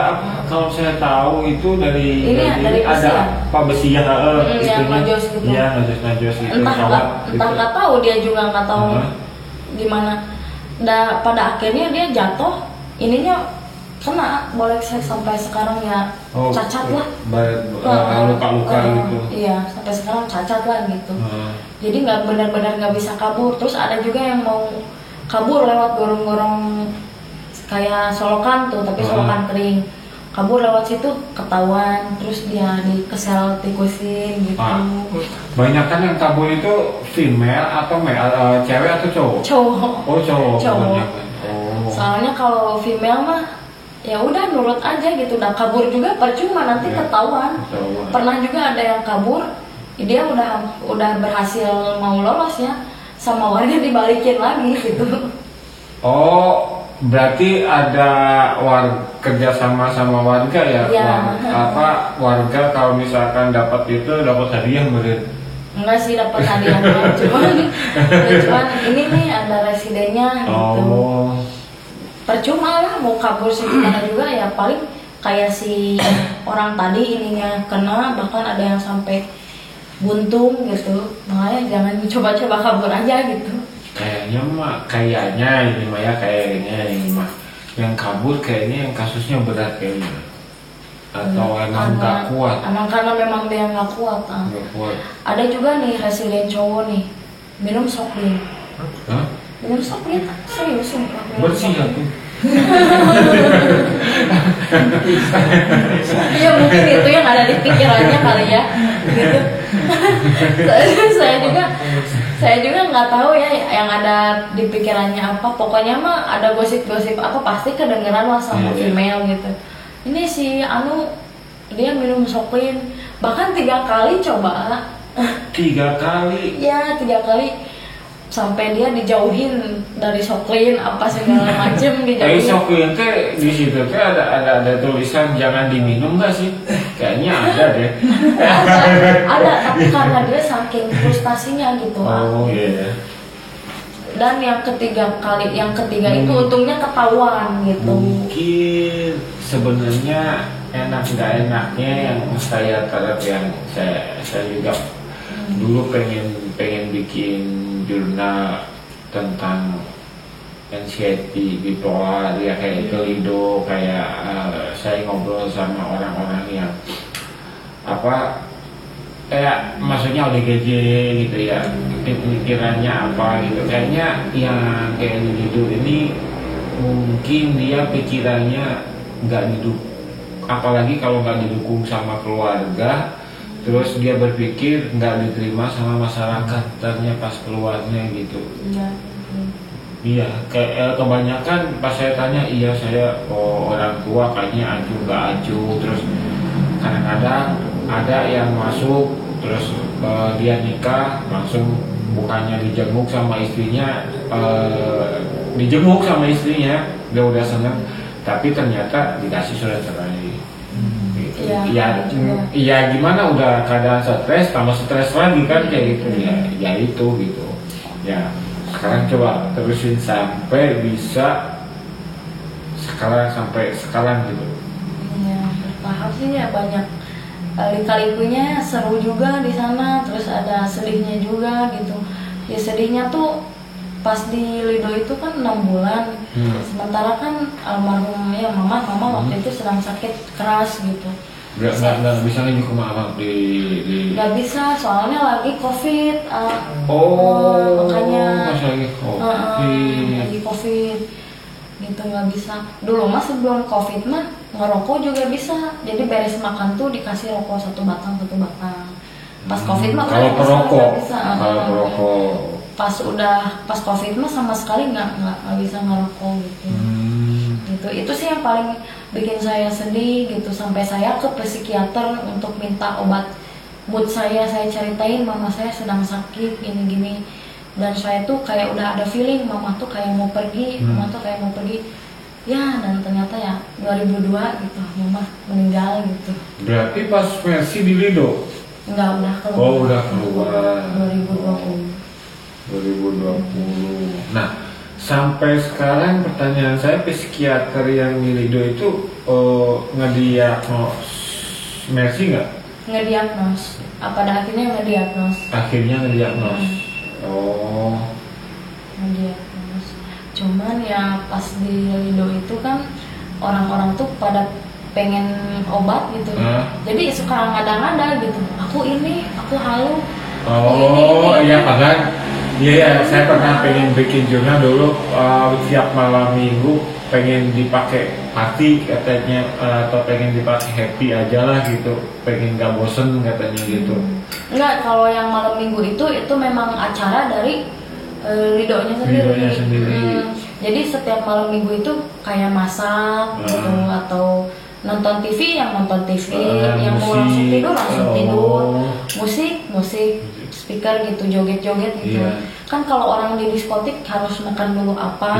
kalau saya tahu itu dari besi, ada besi yang najos gitu. Iya, najos gitu. Entah nggak tahu, dia juga nggak tahu gimana. Pada akhirnya dia jatuh, ininya kena, boleh sampai sekarang ya cacat lah. Luka-luka gitu. Iya, sampai sekarang cacat lah gitu. Jadi nggak benar-benar nggak bisa kabur. Terus ada juga yang mau kabur lewat gorong-gorong kayak solokan tuh, tapi solokan kering. Kabur lewat situ ketahuan, terus dia dikesel tikusin gitu. Banyak kan yang kabur itu female atau cewek atau cowok? Cowok. Cowok. Soalnya kalau female mah ya udah nurut aja gitu, kabur juga percuma, nanti ketahuan. Pernah juga ada yang kabur dia udah berhasil mau lolos ya, sama warga dibalikin lagi gitu. Oh, berarti ada kerja sama warga ya? Ya. Warga kalau misalkan dapat itu dapat hadiah bener? Enggak sih dapat hadiah, cuman ini nih ada residennya gitu. Oh. Percuma lah mau kabur sih gimana juga ya, paling kayak si orang tadi ininya kena, bahkan ada yang sampai buntung gitu. Makanya jangan coba-coba kabur aja gitu. Kayaknya ini mah yang kabur kayaknya yang kasusnya berat kayaknya, atau emang nggak kuat. Emang karena memang dia nggak kuat. Nggak kuat. Ada juga nih residen cowok nih minum Soklin. Hah? Minum Soklin serius sumpah. Bersih aku. Iya mungkin itu yang ada di pikirannya kali ya gitu. saya juga nggak tahu ya yang ada di pikirannya apa. Pokoknya mah ada gosip-gosip apa pasti kedengeran lah sama email gitu. Ini si Anu dia minum Soklin bahkan 3 kali coba. 3 kali? Ya 3 kali. Sampai dia dijauhin dari Soklin apa segala macem dijauhin. Soklin teh di situ teh ada tulisan jangan diminum nggak sih? Kayaknya ada deh. ada tapi karena dia saking frustasinya gitu. Oh iya. Dan yang ketiga itu untungnya ketahuan gitu. Mungkin sebenarnya enak nggak enaknya yang saya juga dulu pengen bikin jurnal tentang anxiety, bipolar, ya kayak itu Lido, kayak saya ngobrol sama orang-orang yang maksudnya ODGJ gitu ya, pikirannya apa gitu. Kayaknya yang kayak Lido ini mungkin dia pikirannya nggak didukung, apalagi kalau nggak didukung sama keluarga. Terus dia berpikir nggak diterima sama masyarakat, ternyata pas keluarnya gitu. Iya, kayak kebanyakan pas saya tanya, saya orang tua kayaknya acuh nggak acuh. Terus kadang-kadang ada yang masuk, terus dia nikah langsung bukannya dijenguk sama istrinya, dia udah seneng, tapi ternyata dikasih surat cerai. Iya gimana udah keadaan stres tambah stres lagi kan kayak gitu ya itu gitu ya. Sekarang coba terusin sampai bisa sampai sekarang gitu ya. Paham sih ya, banyak lika-likunya, seru juga di sana, terus ada sedihnya juga gitu ya. Sedihnya tuh pas di Lido itu kan 6 bulan, sementara kan almarhum ya mama waktu itu sedang sakit keras gitu. Nggak bisa lagi ke mama di nggak bisa soalnya lagi COVID. Makanya lagi COVID gitu nggak bisa. Dulu mah sebelum COVID mah ngerokok juga bisa, jadi beres makan tuh dikasih rokok 1 batang. Pas COVID mah kalau perokok bisa. Pas COVID mah sama sekali nggak bisa ngerokok gitu. Gitu. Itu sih yang paling bikin saya sedih gitu, sampai saya ke psikiater untuk minta obat mood saya ceritain mama saya sedang sakit gini-gini, dan saya tuh kayak udah ada feeling mama tuh kayak mau pergi, ya, dan ternyata ya 2002 gitu mama meninggal gitu. Berarti pas Mercy di Lido? Enggak, udah keluar. Oh, udah keluar 2020. Nah, sampai sekarang pertanyaan saya, psikiater yang di Lido itu ngediagnos Mercy nggak? Ngediagnos. Pada akhirnya ngediagnos. Oh. Ngediagnos. Cuman ya pas di Lido itu kan orang-orang tuh pada pengen obat gitu. Jadi suka ngada-ngada gitu. Aku halu. Iya, padahal iya, saya pernah pengen bikin jurnal dulu, tiap malam minggu pengen dipakai party katanya, atau pengen dipakai happy aja lah gitu, pengen gak bosen katanya gitu. Enggak, kalau yang malam minggu itu memang acara dari Lidonya sendiri. Jadi setiap malam minggu itu kayak masak gitu, atau nonton TV yang nonton TV, yang mau langsung tidur langsung tidur, musik speaker gitu, joget-joget gitu. Kan kalau orang di diskotik harus makan dulu apa,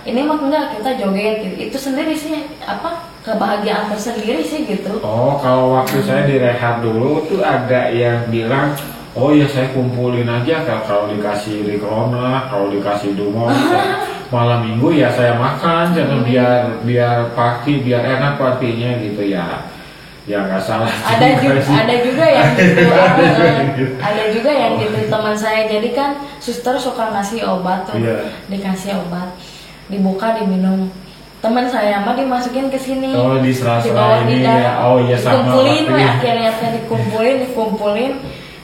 ini mah enggak, kita joget gitu. Itu sendiri sih kebahagiaan tersendiri sih gitu. Oh, kalau waktu saya di rehab dulu tuh ada yang bilang, oh ya saya kumpulin aja kalau dikasih Rikrona, kalau dikasih Dumor, malam minggu ya saya makan, jangan biar party, biar enak partinya gitu ya. Ya nggak salah. Ada juga yang gitu. Ada juga yang gitu teman saya. Jadi kan suster suka ngasih obat tuh, dikasih obat, dibuka diminum. Teman saya mah dimasukin ke sini. Oh, di sela-sela ini ya. Oh iya sama. Dikumpulin, akhirnya dikumpulin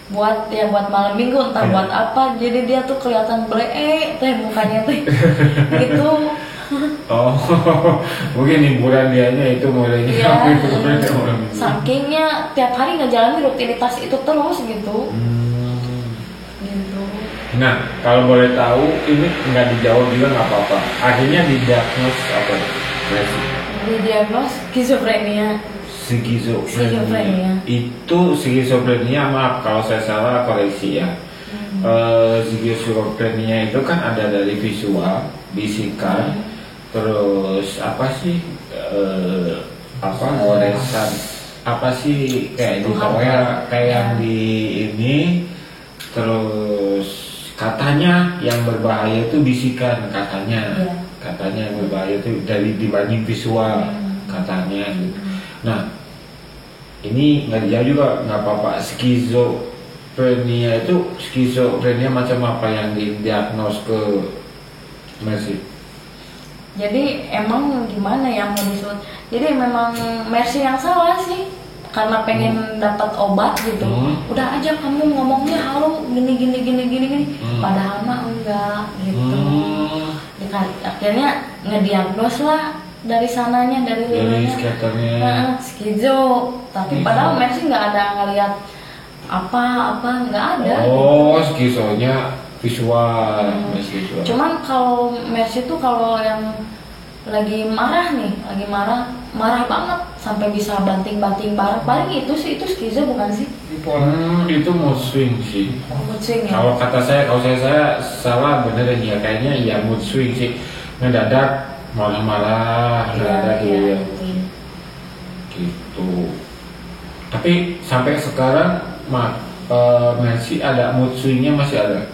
buat malam minggu entah buat apa. Jadi dia tuh kelihatan bleek teh mukanya teh. Gitu. Oh, mungkin hiburan dianya itu mulainya sakingnya tiap hari ngejalanin rutinitas itu terus gitu. Gitu. Nah, kalau boleh tahu ini nggak dijawab juga nggak apa-apa. Akhirnya didiagnos apa? Didiagnos skizofrenia. Skizofrenia. Itu skizofrenia, maaf kalau saya salah koreksi ya. Skizofrenia itu kan ada dari visual, bisikan. Terus apa sih goresan apa sih kayak di Korea kayak yang di ini, terus katanya yang berbahaya itu bisikan katanya yang berbahaya itu dari dibanding visual katanya gitu. Nah ini nggak dijawab juga nggak apa-apa. Skizofrenia macam apa yang didiagnos ke Mercy? Jadi emang gimana ya mau disebut? Jadi memang Mercy yang salah sih, karena pengen dapat obat gitu. Udah aja kamu ngomongnya halu gini. Padahal mah enggak gitu. Akhirnya ngediagnos lah dari sananya, dari psikiaternya. Skizo. Tapi padahal Mercy nggak ada ngeliat apa nggak ada. Oh, skizonya visual. Cuman kalau Mercy itu kalau yang lagi marah banget sampai bisa banting-banting paling itu sih, itu skizo bukan sih? Itu mood swing sih. Mood swing ya. Kalau kata saya salah beneran ya, kayaknya ya mood swing sih, ngedadak marah-marah, gitu. Tapi sampai sekarang Mercy ada mood swingnya masih ada?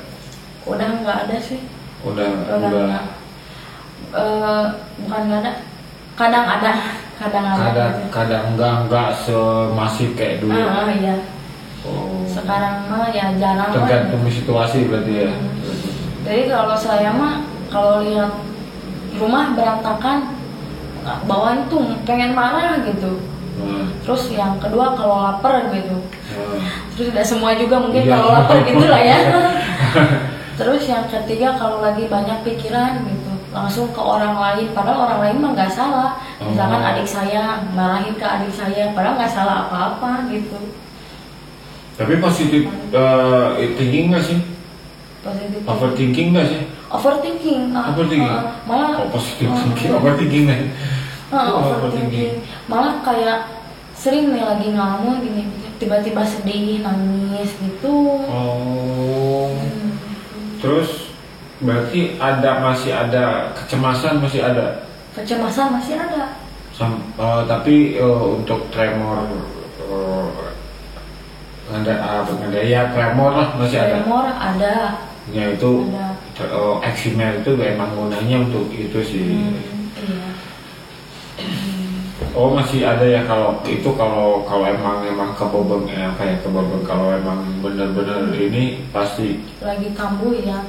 Udah nggak ada sih. Udah. Bukan nggak ada. Kadang ada. Kadang enggak semasif kayak dulu. Iya. Oh. Sekarang mah ya jarang. Tergantung situasi berarti ya. Jadi kalau saya mah kalau lihat rumah berantakan, bawaan tuh pengen marah gitu. Terus yang kedua kalau lapar gitu. Terus udah semua juga mungkin kalau lapar gitu lah ya. Terus yang ketiga kalau lagi banyak pikiran gitu, langsung ke orang lain, padahal orang lain mah nggak salah. Misalkan adik saya marahin ke adik saya, padahal nggak salah apa-apa gitu. Tapi positif thinking nggak sih? Positif. Overthinking nggak sih? Overthinking. Malah positif thinking, overthinking nih. Overthinking. Malah kayak sering nih lagi ngalamun gini, tiba-tiba sedih, nangis gitu. Terus berarti masih ada kecemasan, masih ada. Kecemasan masih ada. Tapi untuk tremor tremor lah masih ada. Tremor ada. Ya itu eksimer itu memang gunanya untuk itu sih. Iya. Oh masih ada ya kalau emang kebobong kalau emang benar-benar ini pasti lagi kambuh ya.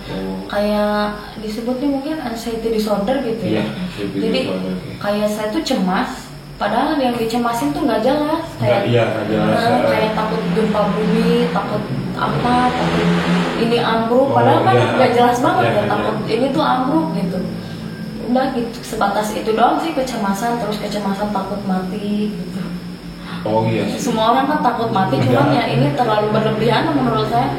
Kayak disebutnya mungkin anxiety disorder gitu ya. Jadi kayak saya tuh cemas, padahal yang dicemasin tuh nggak jelas. Nggak jelas. Kayak takut gempa bumi, takut ini ambruk, padahal kan nggak jelas banget ya. Takut ini tuh ambruk gitu. Udah gitu, sebatas itu doang sih kecemasan takut mati gitu. Oh iya. Semua orang kan takut mati, cuman ya ini terlalu berlebihan menurut saya.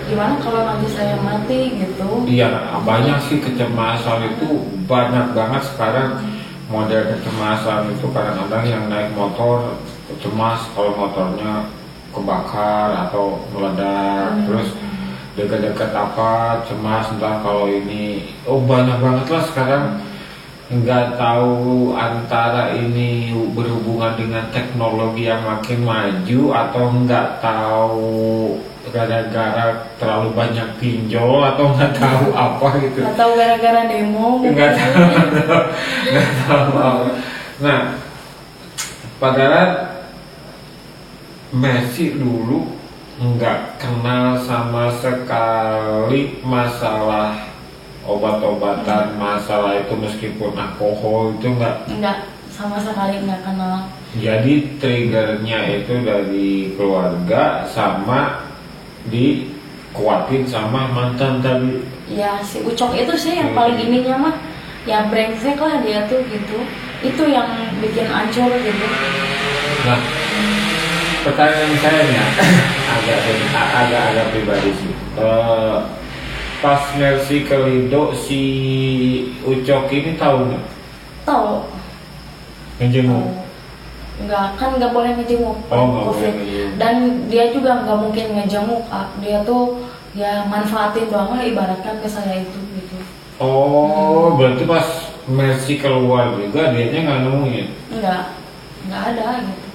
Gimana kalau nanti saya mati gitu? Iya, banyak sih kecemasan itu banyak banget sekarang. model kecemasan itu kadang-kadang yang naik motor cemas kalau motornya kebakar atau meledak, terus dekat-dekat apa cemas entah kalau ini banyak banget lah sekarang. Nggak tahu antara ini berhubungan dengan teknologi yang makin maju atau nggak tahu gara-gara terlalu banyak pinjol atau nggak tahu apa gitu. Nggak tahu gara-gara demo. Nggak tahu, nggak tahu apa. Nah, padahal Messi dulu nggak kenal sama sekali masalah obat-obatan, masalah itu meskipun alkohol itu nggak sama sekali nggak kenal. Jadi triggernya itu dari keluarga sama dikuatin sama mantan tadi. Ya si Ucok itu sih yang paling ininya mah, ya brengsek lah dia tuh gitu. Itu yang bikin hancur gitu. Nah, pertanyaan saya nih agak pribadi sih. Pas Mercy ke Lido, si Ucok ini tahu nggak? Tahu. Ngejenguk? Nggak, kan nggak boleh ngejenguk. Oh, nggak boleh COVID. ngejenguk. Dan dia juga nggak mungkin ngejenguk. Dia tuh ya manfaatin doang lah, ibaratkan ke saya itu gitu. Oh, berarti pas Mercy keluar juga dianya nggak nemuin? Nggak ada gitu.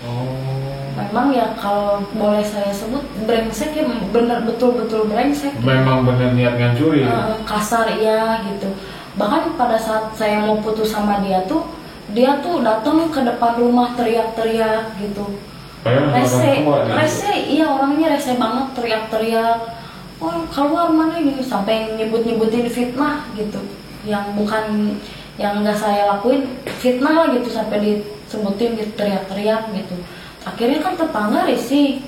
Oh. Memang ya kalau boleh saya sebut brengsek ya, bener betul-betul brengsek. Memang bener niat ngancurin. Kasar ya gitu. Bahkan pada saat saya mau putus sama dia tuh datang ke depan rumah teriak-teriak gitu. Rese, iya orangnya rese banget, teriak-teriak. Oh keluar mana gitu, sampai nyebut-nyebutin fitnah gitu. Yang bukan, yang nggak saya lakuin, fitnah lah gitu, sampai disebutin gitu, teriak-teriak gitu. Akhirnya kan tetangga risih.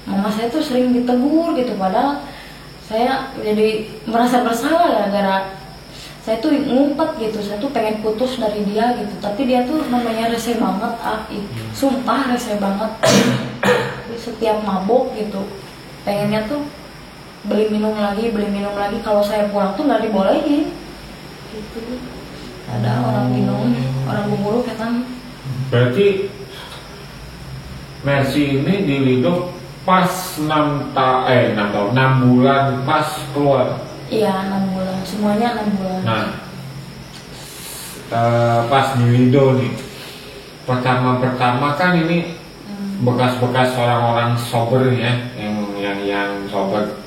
Mama saya tuh sering ditegur gitu, padahal saya jadi merasa bersalah gara-gara saya tuh ngumpet gitu, saya tuh pengen putus dari dia gitu, tapi dia tuh namanya rese banget, sumpah rese banget. Setiap mabok gitu, pengennya tuh beli minum lagi, kalau saya pulang tuh nggak dibolehin gitu. Ada orang minum, orang bumbu kan. Berarti Mercy ini di Lido pas 6 bulan pas keluar. Iya 6 bulan, semuanya 6 bulan. Nah, pas di Lido nih, pertama kan ini bekas-bekas orang-orang sober ya, yang sober,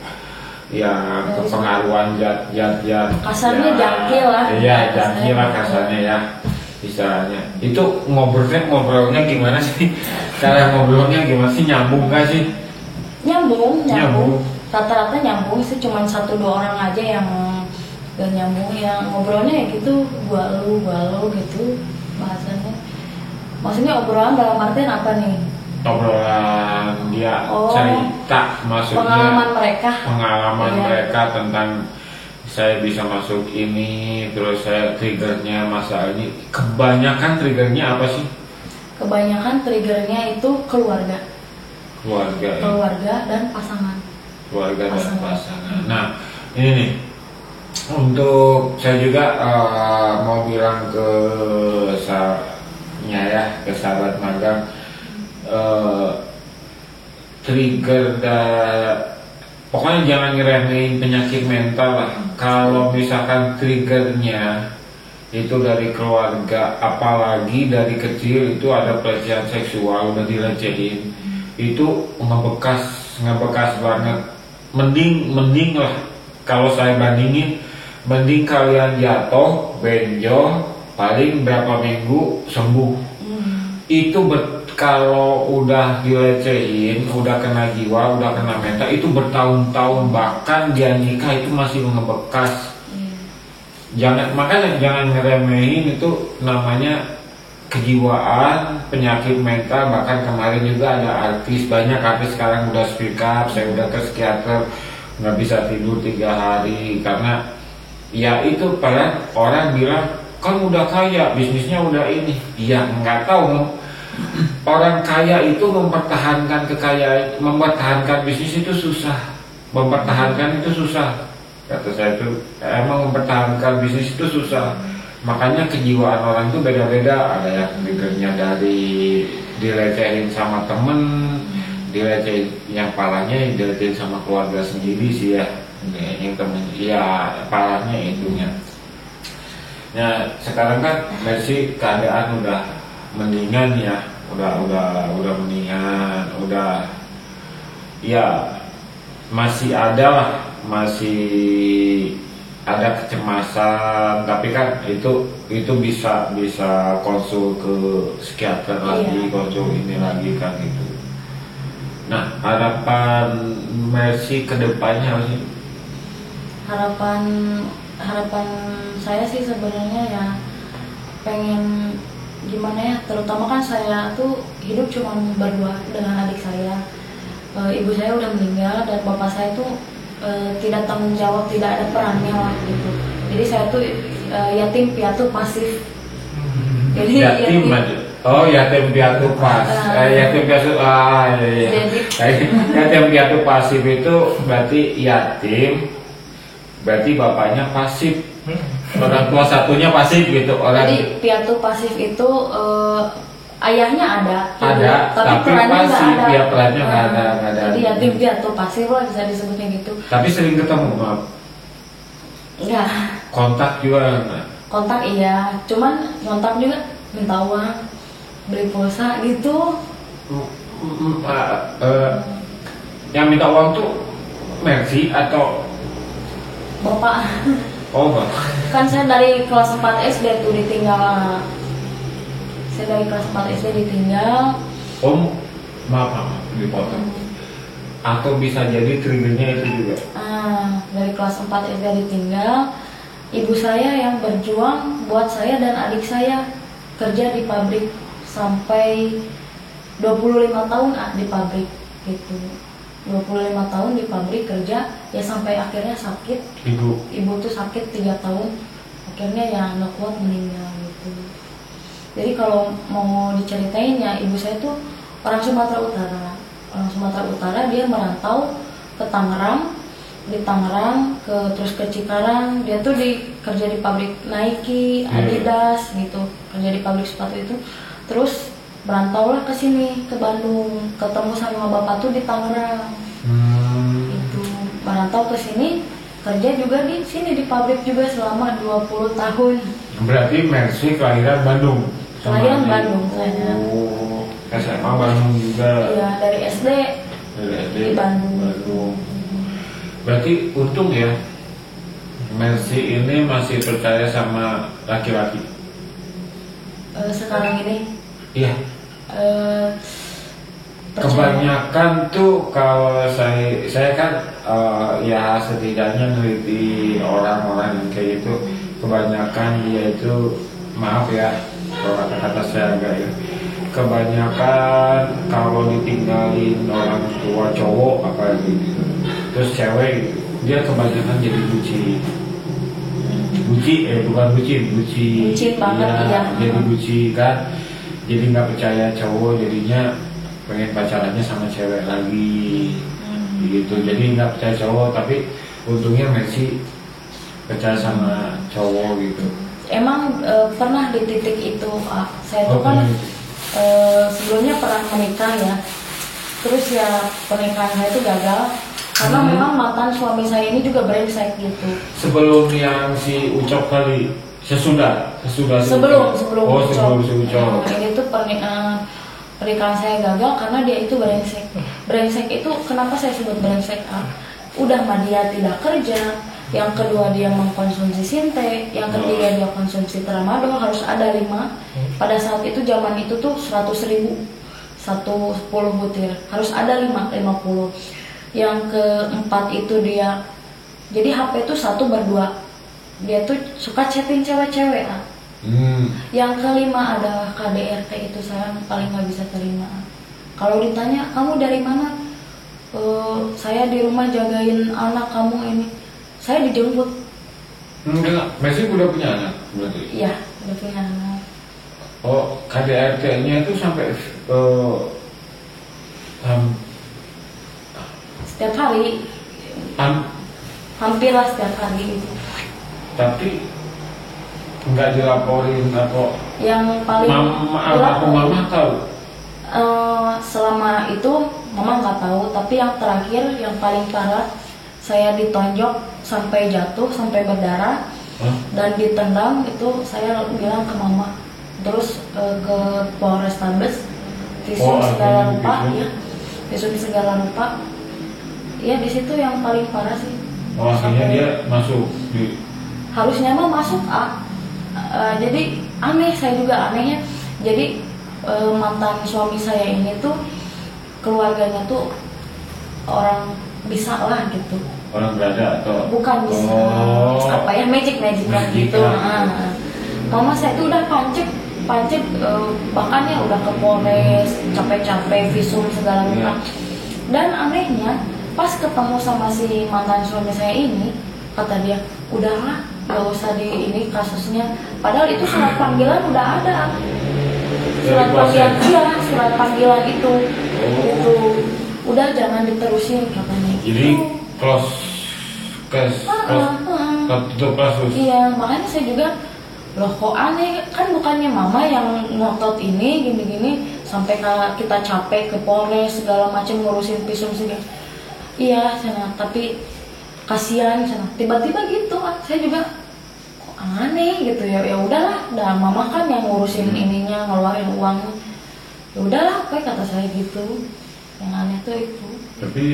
yang kepengaruhan zat. Kasarnya jangkil lah. Iya jangkil lah kasarnya ya. Misalnya itu ngobrolnya gimana sih? Cara ngobrolnya gimana sih? Nyambung gak sih? Nyambung. Rata-rata nyambung sih, cuman 1-2 orang aja yang gak nyambung. Yang ngobrolnya ya gitu, gua lu gitu bahasanya. Maksudnya obrolan dalam artian apa nih? Obrolan dia cerita, maksudnya pengalaman mereka tentang saya bisa masuk ini, terus saya triggernya masalah ini. Kebanyakan triggernya apa sih? Kebanyakan triggernya itu keluarga dan pasangan. Dan pasangan. Nah ini nih, untuk saya juga mau bilang ke sahabat magang, trigger pokoknya jangan ngeremehin penyakit mental lah. Kalau misalkan triggernya itu dari keluarga, apalagi dari kecil itu ada pelecehan seksual, udah dilecehin, itu ngebekas banget. Mending lah kalau saya bandingin, mending kalian jatuh, benjol, paling berapa minggu sembuh. Itu kalau udah dilecehin, udah kena jiwa, udah kena mental, itu bertahun-tahun, bahkan dia nikah itu masih ngebekas. Makanya jangan ngeremehin, itu namanya kejiwaan, penyakit mental. Bahkan kemarin juga ada artis, banyak artis sekarang udah speak up, saya udah ke psikiater, nggak bisa tidur 3 hari karena ya itu. Padahal orang bilang kan udah kaya, bisnisnya udah ini. Iya, nggak tahu. Orang kaya itu mempertahankan kekayaan, mempertahankan bisnis itu susah. Mempertahankan itu susah. Kata saya itu emang mempertahankan bisnis itu susah. makanya kejiwaan orang tuh beda-beda. Ada yang triggernya dari dilecehin sama temen, dilecehin yang parahnya dilecehin sama keluarga sendiri sih ya. Yang temen ya parahnya itunya. Ya sekarang kan Mercy keadaan udah mendingan ya, udah mendingan, udah ya masih ada lah, masih ada kecemasan, tapi kan itu bisa konsul ke psikiater lagi, konsul ini lagi kan itu. Nah harapan Mercy kedepannya apa sih? Harapan saya sih sebenarnya ya pengen gimana ya, terutama kan saya tuh hidup cuma berdua dengan adik saya. Ibu saya udah meninggal dan bapak saya tuh tidak tanggung jawab, tidak ada perannya lah gitu. Jadi saya tuh yatim piatu pasif. Jadi yatim aja. Oh yatim piatu pas. Yatim piatu iya. Yatim piatu pasif itu berarti yatim. Berarti bapaknya pasif, orang tua satunya pasif gitu. Jadi piatu pasif itu ayahnya ada, tapi pasif, ya perannya nggak ada. Jadi yatim piatu pasif lah bisa disebutnya gitu. Tapi sering ketemu, maaf. Enggak. Kontak juga enggak? Kontak iya, cuman kontak juga minta uang, beli pulsa gitu. Yang minta uang tuh Mercy atau bapak? Oh bapak. Kan saya dari kelas 4 SD tuh ditinggal. Saya dari kelas 4 SD ditinggal. Om, maaf dipotong. Atau bisa jadi triggernya itu juga. Dari kelas 4 SD ditinggal. Ibu saya yang berjuang buat saya dan adik saya kerja di pabrik sampai 25 tahun di pabrik gitu. 25 tahun di pabrik kerja ya sampai akhirnya sakit. Ibu tuh sakit 3 tahun, akhirnya ya nggak kuat meninggal gitu. Jadi kalau mau diceritain ya ibu saya tuh orang Sumatera Utara, dia merantau ke Tangerang, di Tangerang terus ke Cikarang. Dia tuh kerja di pabrik Nike, Adidas gitu, kerja di pabrik sepatu itu. Terus berantaulah ke sini, ke Bandung, ketemu sama bapak tuh di Tangerang. Itu merantau ke sini, kerja juga di sini di pabrik juga selama 20 tahun. Berarti Mercy kelahiran Bandung. Kelahiran Bandung saya. Oh, SMA Bandung juga. Iya, dari SD di Bandung. Berarti untung ya, Mercy ini masih percaya sama laki-laki. Sekarang ini? Iya. Kebanyakan tuh kalau saya kan ya setidaknya neliti orang-orang yang kayak gitu, kebanyakan dia itu, maaf ya kalau kata-kata saya agak ya, kebanyakan kalau ditinggalin orang tua cowok apa gitu, terus cewek dia kebanyakan jadi bucin banget ya. Jadi bucin kan, jadi nggak percaya cowok, jadinya pengen pacarannya sama cewek lagi gitu. Jadi nggak percaya cowok, tapi untungnya Mercy percaya sama cowok gitu. Emang pernah di titik itu saya tuh kan sebelumnya pernah menikah ya, terus ya pernikahan saya itu gagal karena memang mantan suami saya ini juga brengsek gitu. Sebelum yang si Ucok kali, sesudah sebelum Ucok. Ini tuh pernikahan saya gagal karena dia itu brengsek. Brengsek itu kenapa saya sebut brengsek? Udah mah dia tidak kerja, yang kedua dia mengkonsumsi sinte, yang ketiga dia konsumsi tramadol, harus ada 5. Pada saat itu zaman itu tuh 100.000 10 butir, harus ada 50. Yang keempat itu dia, jadi HP itu 1 berdua, dia tuh suka chatting cewek-cewek. Yang kelima adalah KDRT, itu saya paling nggak bisa terima. Kalau ditanya kamu dari mana, saya di rumah jagain anak kamu ini. Saya dijemput. Enggak, Mercy udah punya anak berarti? Iya, udah punya anak. Oh, KDRT-nya itu sampai setiap hari. Hampirlah setiap hari itu. Tapi nggak dilaporin atau Yang paling almarhum mama tahu? Selama itu mama nggak tahu, tapi yang terakhir yang paling parah saya ditonjok sampai jatuh, sampai berdarah. Dan ditendang itu saya bilang ke mama, terus ke Polrestabes, visum segala rupa ya, visum segala rupa ya. Di situ yang paling parah sih. Akhirnya dia masuk harusnya mah masuk jadi aneh, saya juga anehnya. Jadi mantan suami saya ini tuh keluarganya tuh orang bisa lah gitu. Orang berada atau bukan bisa apa ya, magic lah gitu. Mama saya tuh udah pancet bahkan ya udah ke Polres, capek-capek visum segala macam. Dan anehnya pas ketemu sama si mantan suami saya ini, kata dia udahlah gak usah di ini kasusnya, padahal itu surat panggilan udah ada. Surat panggilan itu udah jangan diterusin katanya. Jadi close tutup kasus. Iya, makanya saya juga loh kok aneh, kan bukannya mama yang ngotot ini gini-gini sampai kita capek ke Polres segala macam ngurusin visum segala. Iya sana, tapi kasihan sana. Tiba-tiba gitu, saya juga kok aneh gitu ya. Ya udahlah, dah mama kan yang ngurusin ininya, ngeluarin uang. Ya udahlah, apa kata saya gitu. Yang aneh tuh itu. Tapi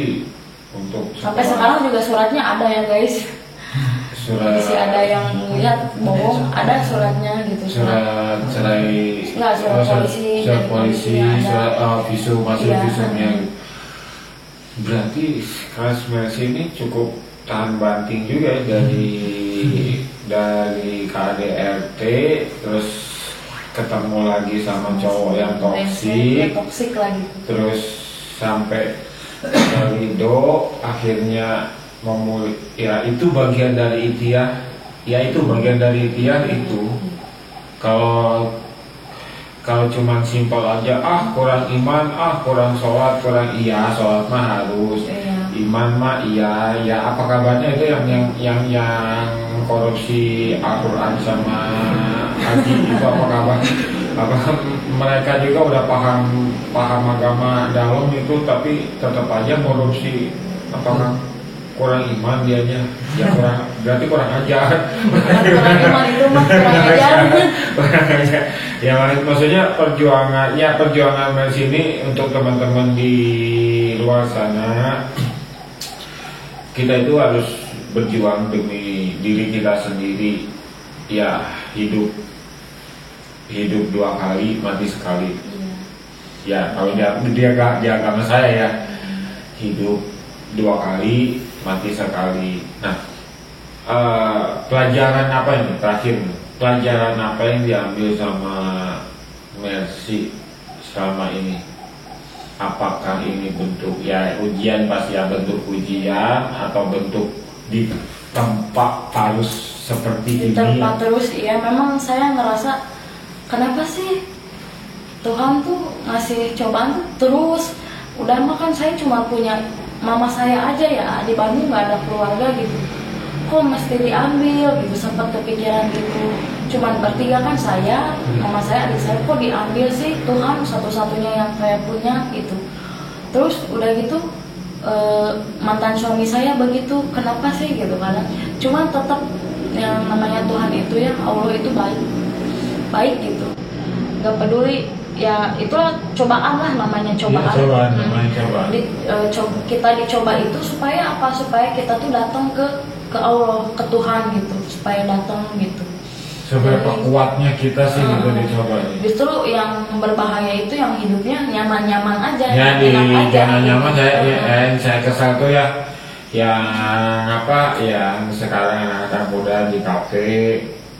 untuk sampai sekarang juga suratnya ada ya guys. Masih ada yang lihat bohong, ada suratnya gitu. Surat cerai. Enggak, surat polisi. Surat polisi, surat visum, hasil visumnya. Berarti kasus Mercy ini cukup tahan banting juga ya, dari KDRT terus ketemu lagi sama cowok yang toksik lagi. Terus sampai Lido akhirnya memulih, ya itu bagian dari ikhtiar, itu. Kalau cuma simpel aja, kurang iman, kurang sholat, sholat mah harus, iman mah iya, ya apa kabarnya itu yang korupsi Al-Quran sama haji itu apa kabar? Apakah mereka juga udah paham agama dalam itu, tapi tetap aja korupsi? Apakah kurang iman dianya? Ya berarti kurang ajar. Kurang iman itu mah kurang ajar. Ya maksudnya perjuangan Mercy ini untuk teman-teman di luar sana, kita itu harus berjuang demi diri kita sendiri. Ya hidup dua kali, mati sekali. Ya kalau di agama saya ya, hidup dua kali, mati sekali. Nah, pelajaran apa ini terakhir? Pelajaran apa yang diambil sama Mercy selama ini? Apakah ini bentuk ya ujian, pasti ya bentuk ujian, atau bentuk di tempat harus seperti ini? Di tempat terus, ya memang saya ngerasa kenapa sih Tuhan tuh ngasih cobaan tuh terus. Udah makan saya cuma punya mama saya aja ya, di Bandung nggak ada keluarga gitu, kok mesti diambil gitu. Sempat kepikiran gitu, cuman bertiga kan saya, mama saya, adik saya, kok diambil sih Tuhan, satu-satunya yang saya punya gitu. Terus udah gitu mantan suami saya begitu, kenapa sih gitu kan. Cuman tetap yang namanya Tuhan itu ya, Allah itu baik gitu, nggak peduli ya, itulah cobaan lah namanya cobaan. Kita dicoba itu supaya apa? Supaya kita tuh datang ke Allah, ke Tuhan gitu, supaya datang gitu. Seberapa kuatnya kita sih gitu dicoba. Justru yang berbahaya itu yang hidupnya nyaman-nyaman aja. Ya di zona nyaman gitu. saya kesal tuh ya, yang yang sekarang anak-anak muda di kafe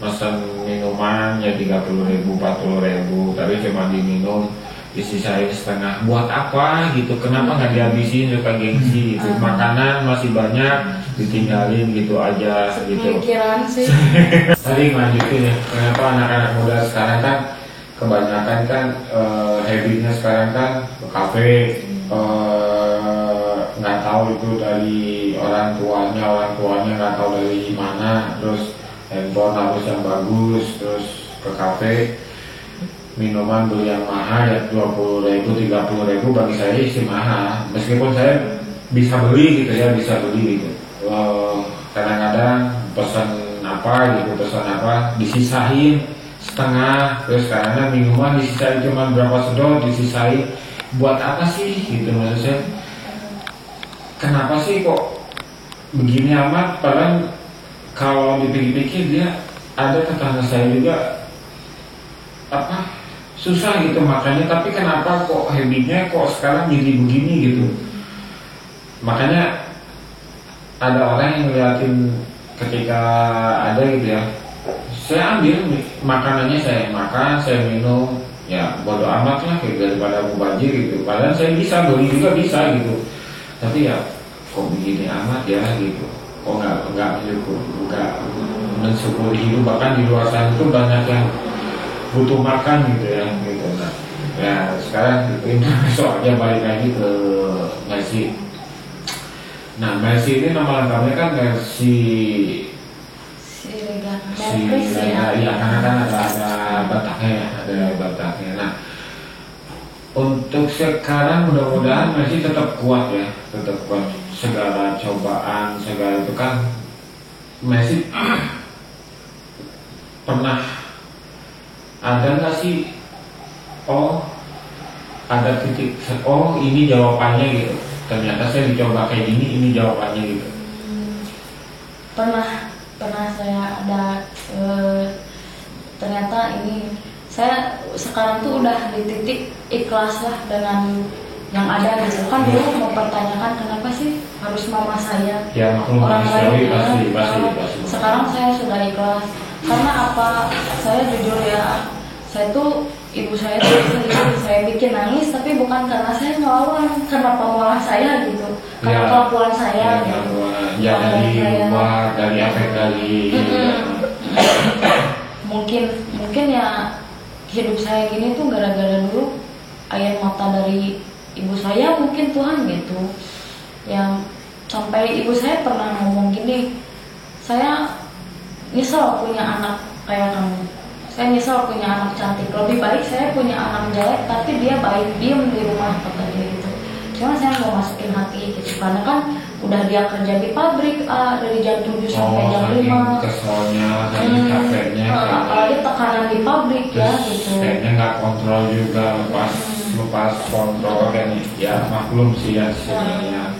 pesan minuman ya 30.000, 40.000, tapi cuma diminum, disisain setengah. Buat apa gitu? Kenapa nggak dihabisin, suka gengsi gitu? Makanan masih banyak, ditinggalin gitu aja gitu. Pikiran sih. Tadi lanjutin ya, kenapa anak-anak muda sekarang kan kebanyakan kan habitnya sekarang kan ke kafe, nggak tahu itu dari orang tuanya nggak tahu dari mana, terus handphone harus yang bagus, terus ke kafe minuman beli yang mahal ya 20.000 30.000 bagi saya sih mahal, meskipun saya bisa beli gitu ya, bisa beli gitu. Kadang-kadang pesan apa disisain setengah, terus karena minuman disisain cuma berapa sedot disisain, buat apa sih gitu maksud saya. Kenapa sih kok begini amat, padahal kalau dipikir-pikir dia ada tetangga saya juga apa susah gitu makanya, tapi kenapa kok habitnya kok sekarang jadi begini gitu. Makanya ada orang yang ngeliatin ketika ada gitu ya, saya ambil makanannya, saya makan, saya minum, ya bodo amat lah gitu, daripada mubazir gitu. Padahal saya bisa beli juga bisa gitu, tapi ya kok begini amat ya gitu. Kok nggak mensyukuri hidup, bahkan di luar sana itu banyak yang butuh makan gitu ya gitu. Nah ya sekarang gitu, soalnya balik lagi ke Messi. Nah Messi ini nama lengkapnya kan Messi ya karena kan ada Bataknya ya, ada Bataknya. Nah untuk sekarang mudah-mudahan Messi tetap kuat ya, tetap kuat segala cobaan segala itu kan. Messi pernah ada nggak sih ada titik ini jawabannya gitu, ternyata saya dicoba kayak gini, ini jawabannya gitu. Pernah saya ada ternyata ini saya sekarang tuh udah di titik ikhlas lah dengan yang ada gitu. Kan dulu mempertanyakan kenapa sih harus mama saya ya, orang lain pasti. Sekarang saya sudah ikhlas karena apa, saya jujur ya, saya tuh ibu saya tuh sendiri saya bikin nangis, tapi bukan karena saya ngelawan, karena pemolah saya gitu, karena kelakuan saya gitu. Ya dari luar, dari efek dari mungkin ya hidup saya gini tuh gara-gara dulu air mata dari ibu saya, mungkin Tuhan gitu yang sampai ibu saya pernah ngomong gini, saya nyesel punya anak kayak kamu, saya nyesel punya anak cantik, lebih baik saya punya anak jelek tapi dia baik, diem di rumah, kata dia gitu. Cuma saya nggak masukin hati gitu, karena kan udah dia kerja di pabrik dari jam 7 sampai jam 5. Keselnya, capeknya, apalagi tekanan di pabrik ya gitu. Kayaknya nggak kontrol juga, lepas kontrol kan ya, maklum sih ya sebenarnya.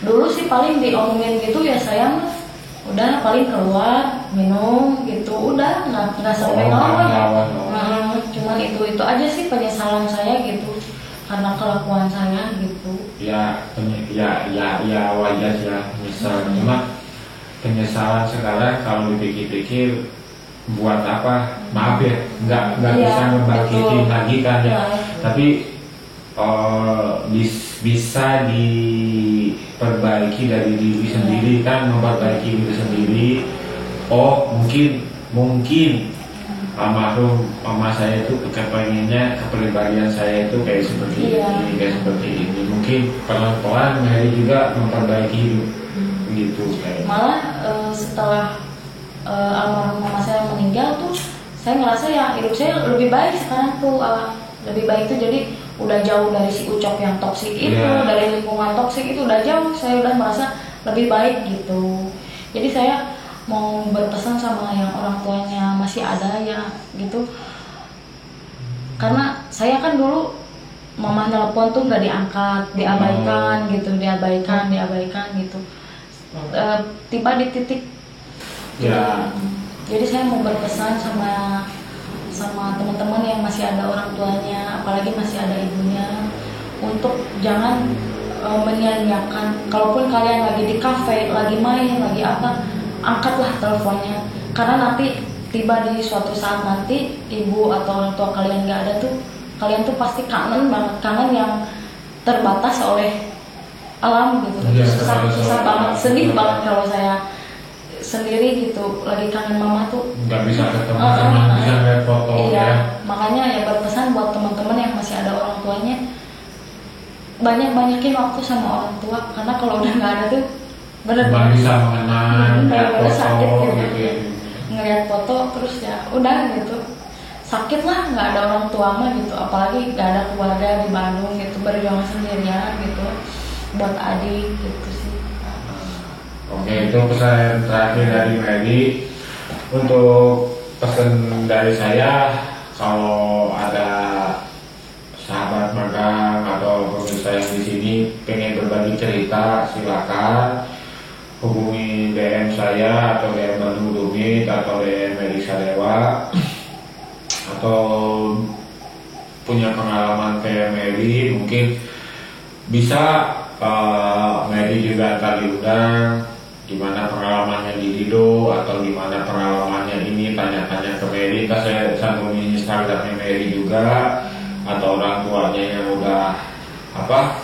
Dulu sih paling diomongin gitu ya saya mah udah paling keluar minum gitu, udah nggak sampai ngelawan. Cuman itu aja sih penyesalan saya gitu, karena kelakuan saya gitu. Ya wajar ya misal. Cuma penyesalan sekarang kalau dipikir-pikir buat apa? Maaf ya, nggak bisa membangkitin lagi kan ya. Tapi bisa diperbaiki dari diri sendiri kan, memperbaiki diri sendiri. Mungkin almarhum mama saya itu kepengennya kepribadian saya itu kayak seperti ini, kayak seperti ini. Mungkin pelan-pelan Mary juga memperbaiki hidup gitu kayak. Malah setelah almarhum mama saya meninggal tuh, saya ngerasa ya hidup saya lebih baik sekarang tuh, lebih baik tuh, jadi udah jauh dari si Ucok yang toksik itu, dari lingkungan toksik itu udah jauh, saya udah merasa lebih baik gitu. Jadi saya mau berpesan sama yang orang tuanya masih ada ya gitu, karena saya kan dulu mama nelpon tuh nggak diangkat, diabaikan gitu, diabaikan gitu. Tiba di titik jadi saya mau berpesan sama teman-teman yang masih ada orang tuanya, apalagi masih ada ibunya, untuk jangan menyia-nyiakan. Kalaupun kalian lagi di kafe, lagi main, lagi apa, angkatlah teleponnya, karena nanti tiba di suatu saat nanti ibu atau orang tua kalian nggak ada tuh, kalian tuh pasti kangen banget, kangen yang terbatas oleh alam gitu. Susah banget, sedih banget kalau saya sendiri gitu, lagi kangen mama tuh nggak bisa ketemu, cuma bisa lihat foto. Makanya ya berpesan buat teman-teman yang masih ada orang tuanya, banyakin waktu sama orang tua, karena kalau udah nggak ada tuh bener-bener bisa mengenang sakit gitu. ngeliat foto terus ya udah gitu, sakit lah, nggak ada orang tua mah gitu, apalagi nggak ada keluarga di Bandung gitu, berjuang sendirian gitu buat adik gitu sih. Oke, itu pesan terakhir dari Mary. Untuk pesan dari saya, kalau ada sahabat magang atau pemirsa yang di sini pengen berbagi cerita, silakan hubungi DM saya atau DM Bandung Dumit atau DM Mary Sadewa, atau punya pengalaman kayak Mary mungkin bisa Mary juga ntar diundang gimana pengalamannya di Lido atau gimana pengalamannya ini, tanya-tanya ke Mary. Ntar saya sambungin Instagramnya Mary juga, atau orang tuanya yang udah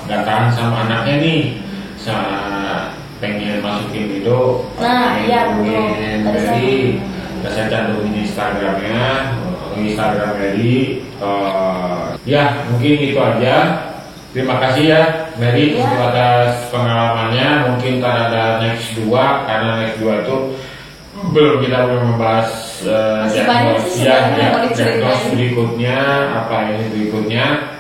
nggak tahan sama anaknya nih, pengen masukin Lido, Iya pengen Mary, saya cantumin Instagram Mary. Ya mungkin itu aja. Terima kasih ya Mary atas pengalamannya. Mungkin ada next 2, karena next 2 itu kita belum membahas diagnos berikutnya berikutnya.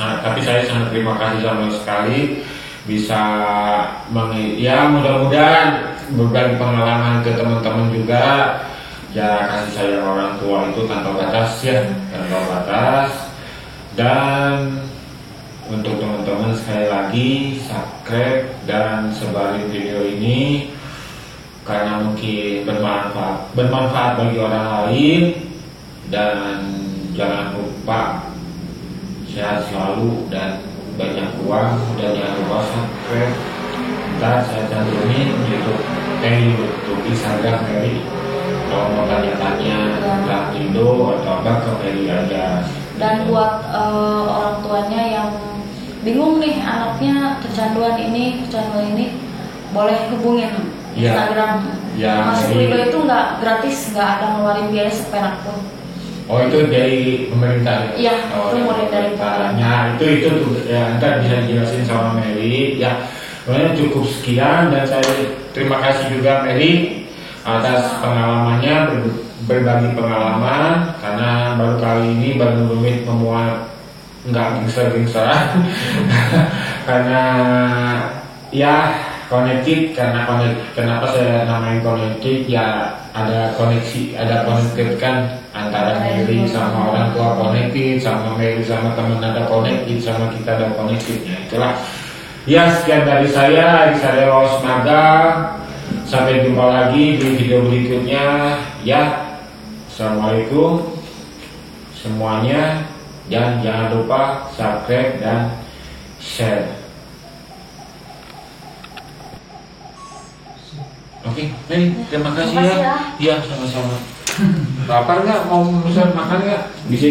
Tapi saya sangat terima kasih sama sekali bisa mudah-mudahan berbagi pengalaman ke teman-teman juga. Ya, kasih sayang orang tua itu tanpa batas ya, tanpa batas. Dan untuk teman-teman sekali lagi subscribe dan sebarin video ini karena mungkin bermanfaat bagi orang lain. Dan jangan lupa sehat selalu dan banyak uang, dan jangan lupa subscribe. Ntar saya cantumin untuk Instagram Mary. Kalau mau tanya-tanya tentang Lido atau apa ke Mary aja. Dan buat orang tuanya yang bingung nih anaknya kecanduan ini, boleh hubungin Instagram. Masuk Lido itu nggak gratis, nggak ada ngeluarin biaya seperak pun. Oh, itu dari pemerintah ya? Iya, itu mulai dari pemerintah. Nah, itu ya, ntar bisa dijelasin sama Mary. Ya, sebenarnya cukup sekian, dan saya terima kasih juga Mary atas pengalamannya, berbagi pengalaman, karena baru kali ini Bandung Dumit memuat nggak gengser-gengseran karena ya connected, kenapa saya namain connected, ya ada koneksi, ada connected kan, antara Mary sama orang tua connected, sama Mary sama teman ada connected, sama kita ada connected. Ya itulah ya, sekian dari saya Sadewa Osmaga. Sampai jumpa lagi di video berikutnya ya. Assalamualaikum semuanya, dan jangan lupa subscribe dan share. Oke, terima kasih ya. Iya, sama-sama. Lapar nggak? Mau pesan makan nggak? Bisa.